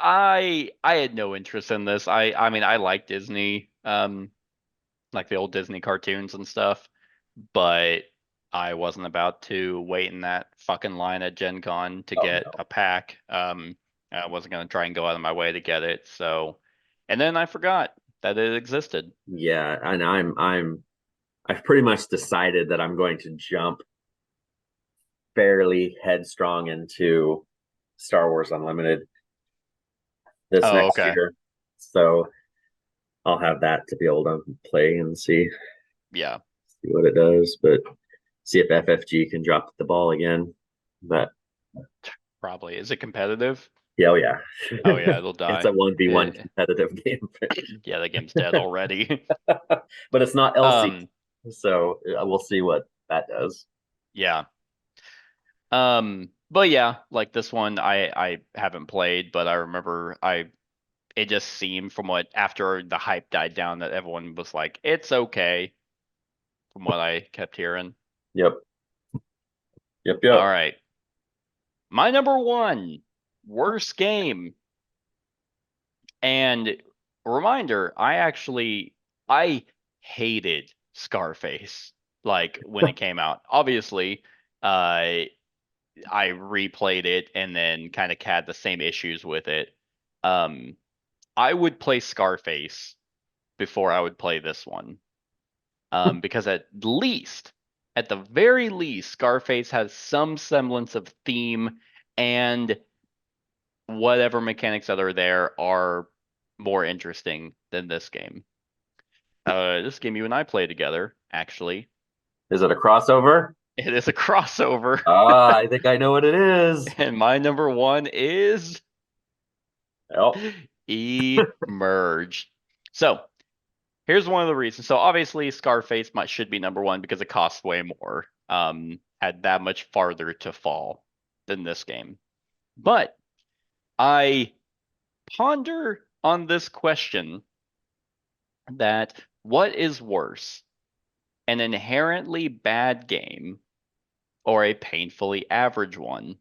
I had no interest in this. I mean, I like Disney, like the old Disney cartoons and stuff, but I wasn't about to wait in that fucking line at Gen Con to get a pack. I wasn't going to try and go out of my way to get it. So, and then I forgot that it existed. Yeah, and I've pretty much decided that I'm going to jump fairly headstrong into Star Wars Unlimited this next year. So I'll have that to be able to play and see what it does, but see if FFG can drop the ball again. But Probably. Is it competitive? Yeah, oh yeah. Oh yeah, it'll die. It's a 1v1 Eh, competitive game. yeah, the game's dead already. But it's not LC, Um, so we'll see what that does. yeah. But yeah, like this one I haven't played, but I remember it just seemed from what after the hype died down that everyone was like, it's okay, from what I kept hearing. Yep. Yep. All Yep. right. My number one worst game. And reminder, I hated Scarface like when it came out. Obviously, I replayed it and then kind of had the same issues with it. Um, I would play Scarface before I would play this one. Because at the very least, Scarface has some semblance of theme and whatever mechanics that are there are more interesting than this game. This game you and I play together, actually. Is it a crossover? It is a crossover. Ah, I think I know what it is. And my number one is Oh, Emerge. So here's one of the reasons. So obviously Scarface should be number one because it costs way more. Had that much farther to fall than this game. But I ponder on this question that what is worse, an inherently bad game or a painfully average one?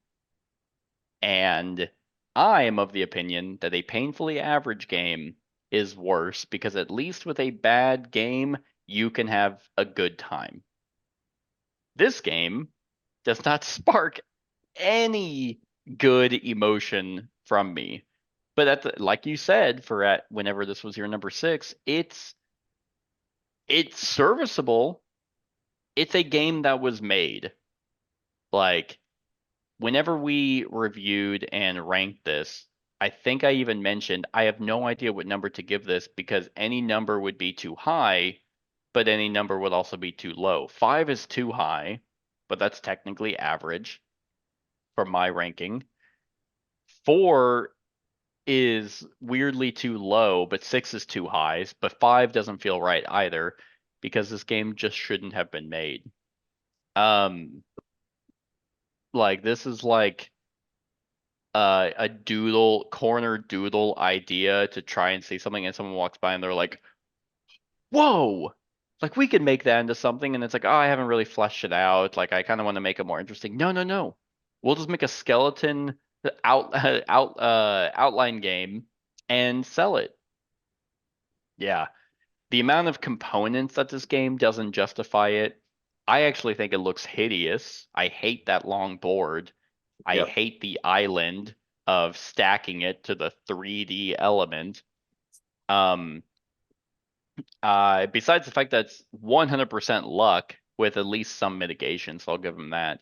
And I am of the opinion that a painfully average game is worse because at least with a bad game, you can have a good time. This game does not spark any good emotion from me. But like you said, whenever this was your number 6, it's serviceable. It's a game that was made. Like whenever we reviewed and ranked this, I think I even mentioned I have no idea what number to give this because any number would be too high, but any number would also be too low. 5 is too high, but that's technically average for my ranking. 4 is weirdly too low, but 6 is too high, but 5 doesn't feel right either because this game just shouldn't have been made. Like this is like a corner doodle idea to try and say something and someone walks by and they're like, whoa, like we could make that into something. And it's like, oh, I haven't really fleshed it out. Like I kind of want to make it more interesting. No, no, no. We'll just make a skeleton outline game and sell it. Yeah. The amount of components that this game doesn't justify it. I actually think it looks hideous. I hate that long board. I yep. hate the island of stacking it to the 3D element. Besides the fact that it's 100% luck with at least some mitigation, so I'll give them that.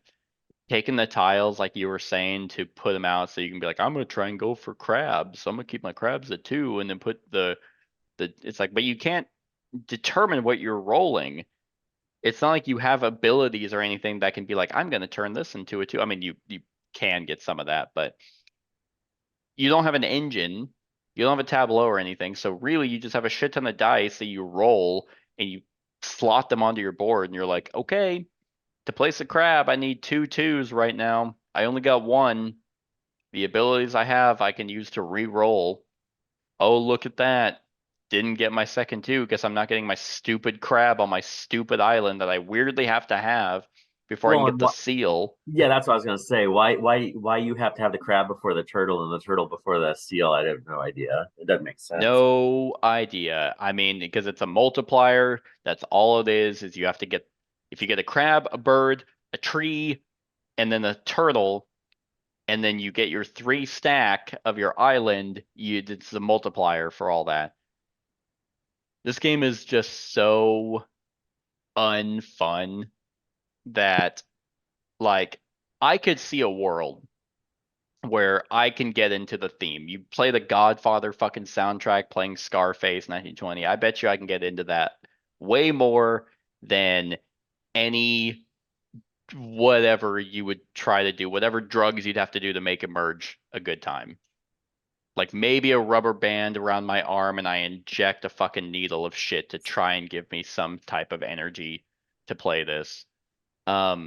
Taking the tiles, like you were saying, to put them out so you can be like, I'm gonna try and go for crabs. So I'm gonna keep my crabs at 2, and then put it's like, but you can't determine what you're rolling. It's not like you have abilities or anything that can be like, I'm gonna turn this into a 2. I mean, you can get some of that, but you don't have an engine, you don't have a tableau or anything. So really, you just have a shit ton of dice that you roll and you slot them onto your board, and you're like, okay, to place a crab, I need 2 2s right now. I only got 1. The abilities I have, I can use to re-roll. Oh, look at that. Didn't get my second 2 because I'm not getting my stupid crab on my stupid island that I weirdly have to have before I can Well, get the seal. yeah, that's what I was gonna say. Why you have to have the crab before the turtle and the turtle before the seal? I have no idea. It doesn't make sense. No idea. I mean, because it's a multiplier, that's all it is you have to get, if you get a crab, a bird, a tree, and then a turtle, and then you get your 3 stack of your island, it's a multiplier for all that. This game is just so unfun that, like, I could see a world where I can get into the theme. You play the Godfather fucking soundtrack playing Scarface 1920. I bet you I can get into that way more than any whatever you would try to do, whatever drugs you'd have to do to make Emerge a good time. Like maybe a rubber band around my arm and I inject a fucking needle of shit to try and give me some type of energy to play this. No,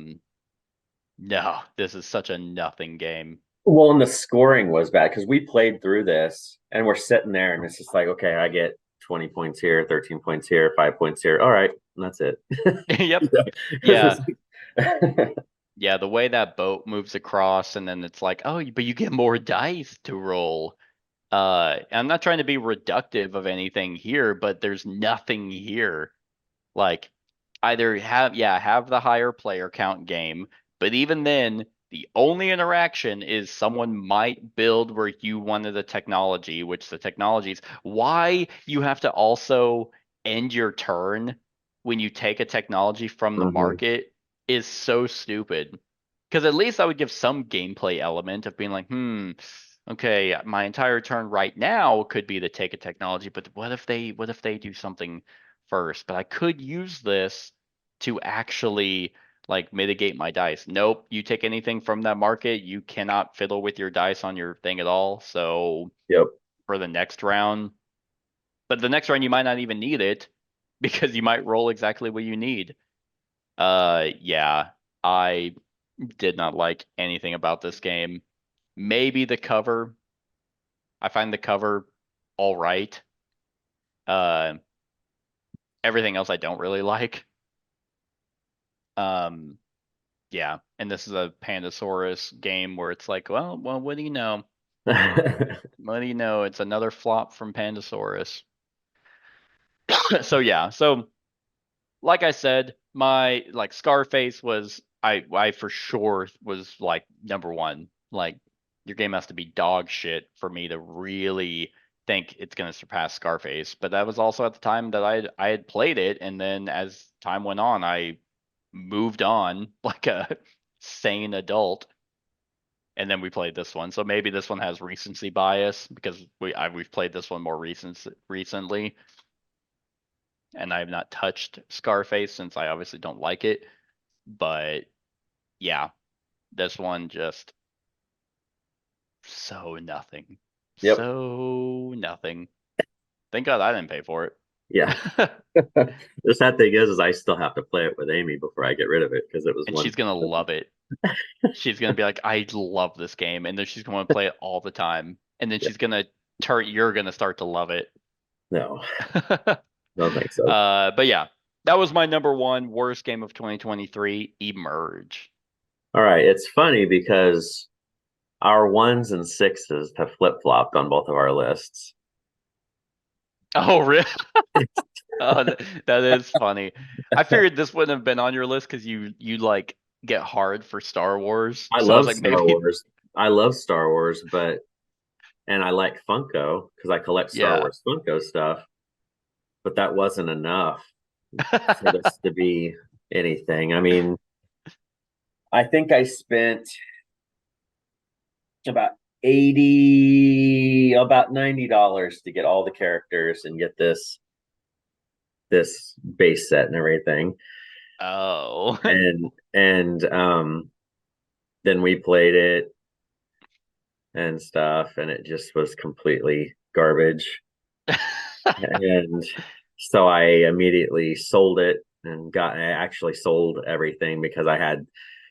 this is such a nothing game. Well, and the scoring was bad because we played through this and we're sitting there and it's just like, okay, I get 20 points here, 13 points here, 5 points here. All right, and that's it. Yep. Yeah. Yeah, the way that boat moves across and then it's like, oh, but you get more dice to roll. I'm not trying to be reductive of anything here, but there's nothing here. Like either have the higher player count game, but even then, the only interaction is someone might build where you wanted the technology, which the technologies. Why you have to also end your turn when you take a technology from the market is so stupid. Because at least I would give some gameplay element of being like, okay, my entire turn right now could be to take a technology, but what if they do something first? But I could use this to actually like mitigate my dice. Nope, you take anything from that market, you cannot fiddle with your dice on your thing at all. So Yep. for the next round, but the next round you might not even need it because you might roll exactly what you need. Yeah, I did not like anything about this game. Maybe the cover. I find the cover all right. Everything else I don't really like. Yeah, and this is a Pandasaurus game where it's like, well, what do you know? What do you know? It's another flop from Pandasaurus. So yeah, so like I said, my like Scarface was I for sure was like number one. Like your game has to be dog shit for me to really think it's gonna surpass Scarface. But that was also at the time that I had played it, and then as time went on, I moved on like a sane adult. And then we played this one. So maybe this one has recency bias because we've played this one more recently. And I have not touched Scarface since I obviously don't like it. But yeah, this one just so nothing. Yep. So nothing. Thank God I didn't pay for it. Yeah. The sad thing is I still have to play it with Amy before I get rid of it because it was And one. she's gonna love it. She's gonna be like, I love this game, and then she's gonna play it all the time. And then she's gonna you're gonna start to love it. No, don't think so. But yeah, that was my number one worst game of 2023, Emerge. All right. It's funny because our 1s and 6s have flip-flopped on both of our lists. Oh, really? Oh, that is funny. I figured this wouldn't have been on your list because you like get hard for Star Wars. I So love was like, Star Wars. I love Star Wars, and I like Funko because I collect Star Yeah. Wars Funko stuff. But that wasn't enough for this to be anything. I mean, I think I spent about $90 to get all the characters and get this base set and everything. Oh. and then we played it and stuff, and it just was completely garbage. And so I immediately sold it and I actually sold everything because I had,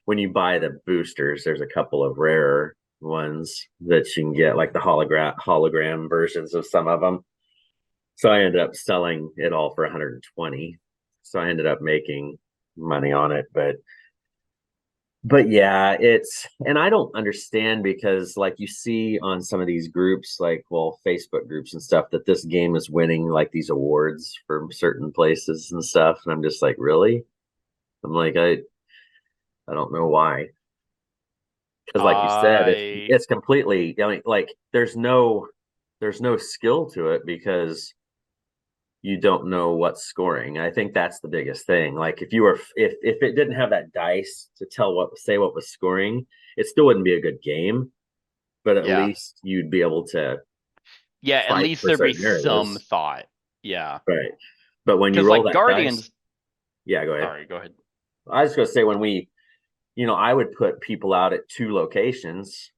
when you buy the boosters, there's a couple of rarer ones that you can get, like the hologram versions of some of them. So I ended up selling it all for 120. So I ended up making money on it, but yeah, and I don't understand because like you see on some of these groups, like, well, Facebook groups and stuff, that this game is winning like these awards for certain places and stuff. And I'm just like, really? I'm like, I don't know why. Because like you said, it's completely, I mean, like there's no skill to it because you don't know what's scoring. I think that's the biggest thing. Like if it didn't have that dice to say what was scoring, it still wouldn't be a good game. But at least you'd be able to. Yeah, at least there'd be some thought. Yeah. Right. But when you roll like that Guardians. Dice, yeah, go ahead. Sorry, go ahead. I was just gonna say when we I would put people out at 2 locations,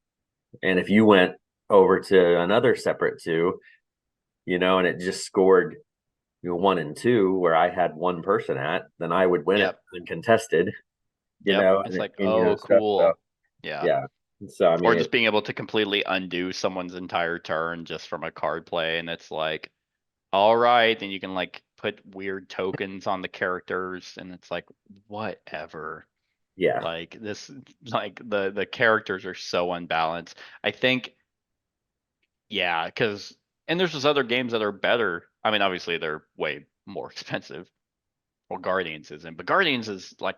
and if you went over to another separate 2, and it just scored 1 and 2 where I had 1 person at, then I would win Yep. it uncontested. Yep. It's and, like, and, oh, stuff. cool. So, Yeah. yeah. So I mean, Or just being able to completely undo someone's entire turn just from a card play, and it's like, all right, then you can like put weird tokens on the characters, and it's like, whatever. yeah, Like this, like the characters are so unbalanced. I think, yeah, because and there's just other games that are better. I mean, obviously they're way more expensive. Well, Guardians isn't, but Guardians is like,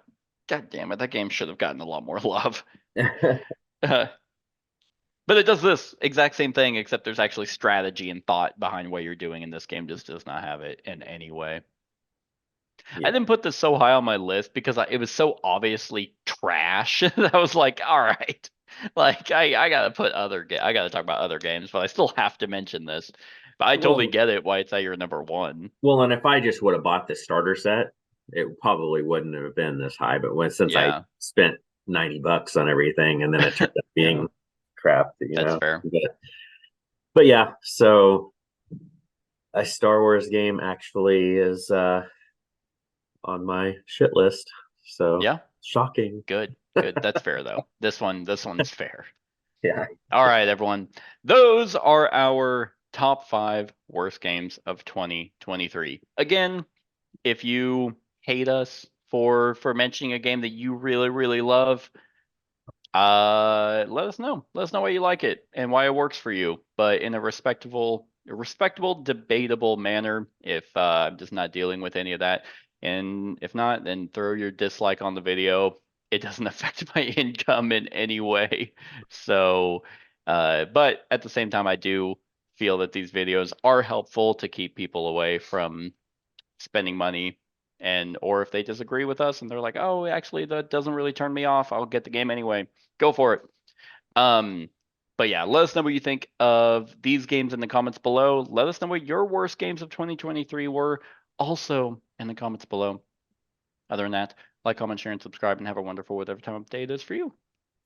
god damn it, that game should have gotten a lot more love. But it does this exact same thing, except there's actually strategy and thought behind what you're doing, and this game just does not have it in any way. Yeah. I didn't put this so high on my list because it was so obviously trash that I was like, all right, like I gotta I gotta talk about other games, but I still have to mention this. But I totally Well- get it why it's at your number 1. Well, and if I just would have bought the starter set, it probably wouldn't have been this high. But since I Yeah. spent $90 on everything, and then it turned out being Yeah. crap, That's fair. But yeah, so a Star Wars game actually is on my shit list. So Yeah, shocking. good. That's fair though. This one's fair. Yeah. All right, everyone. Those are our top 5 worst games of 2023. Again, if you hate us for mentioning a game that you really, really love, let us know. Let us know why you like it and why it works for you, but in a respectable, debatable manner. If I'm just not dealing with any of that, and if not, then throw your dislike on the video. It doesn't affect my income in any way. So, but at the same time, I do feel that these videos are helpful to keep people away from spending money, and or if they disagree with us and they're like, oh, actually that doesn't really turn me off, I'll get the game anyway, go for it. But yeah, let us know what you think of these games in the comments below. Let us know what your worst games of 2023 were also in the comments below. Other than that, like, comment, share, and subscribe, and have a wonderful whatever time of day it is for you.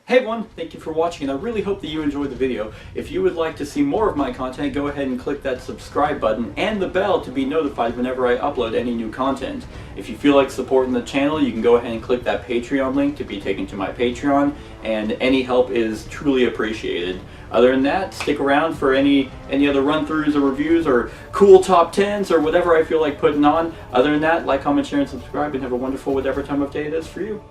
Hey everyone, thank you for watching, and I really hope that you enjoyed the video. If you would like to see more of my content, go ahead and click that subscribe button and the bell to be notified whenever I upload any new content. If you feel like supporting the channel, you can go ahead and click that Patreon link to be taken to my Patreon, and any help is truly appreciated. Other than that, stick around for any other run-throughs or reviews or cool top 10s or whatever I feel like putting on. Other than that, like, comment, share, and subscribe, and have a wonderful whatever time of day it is for you.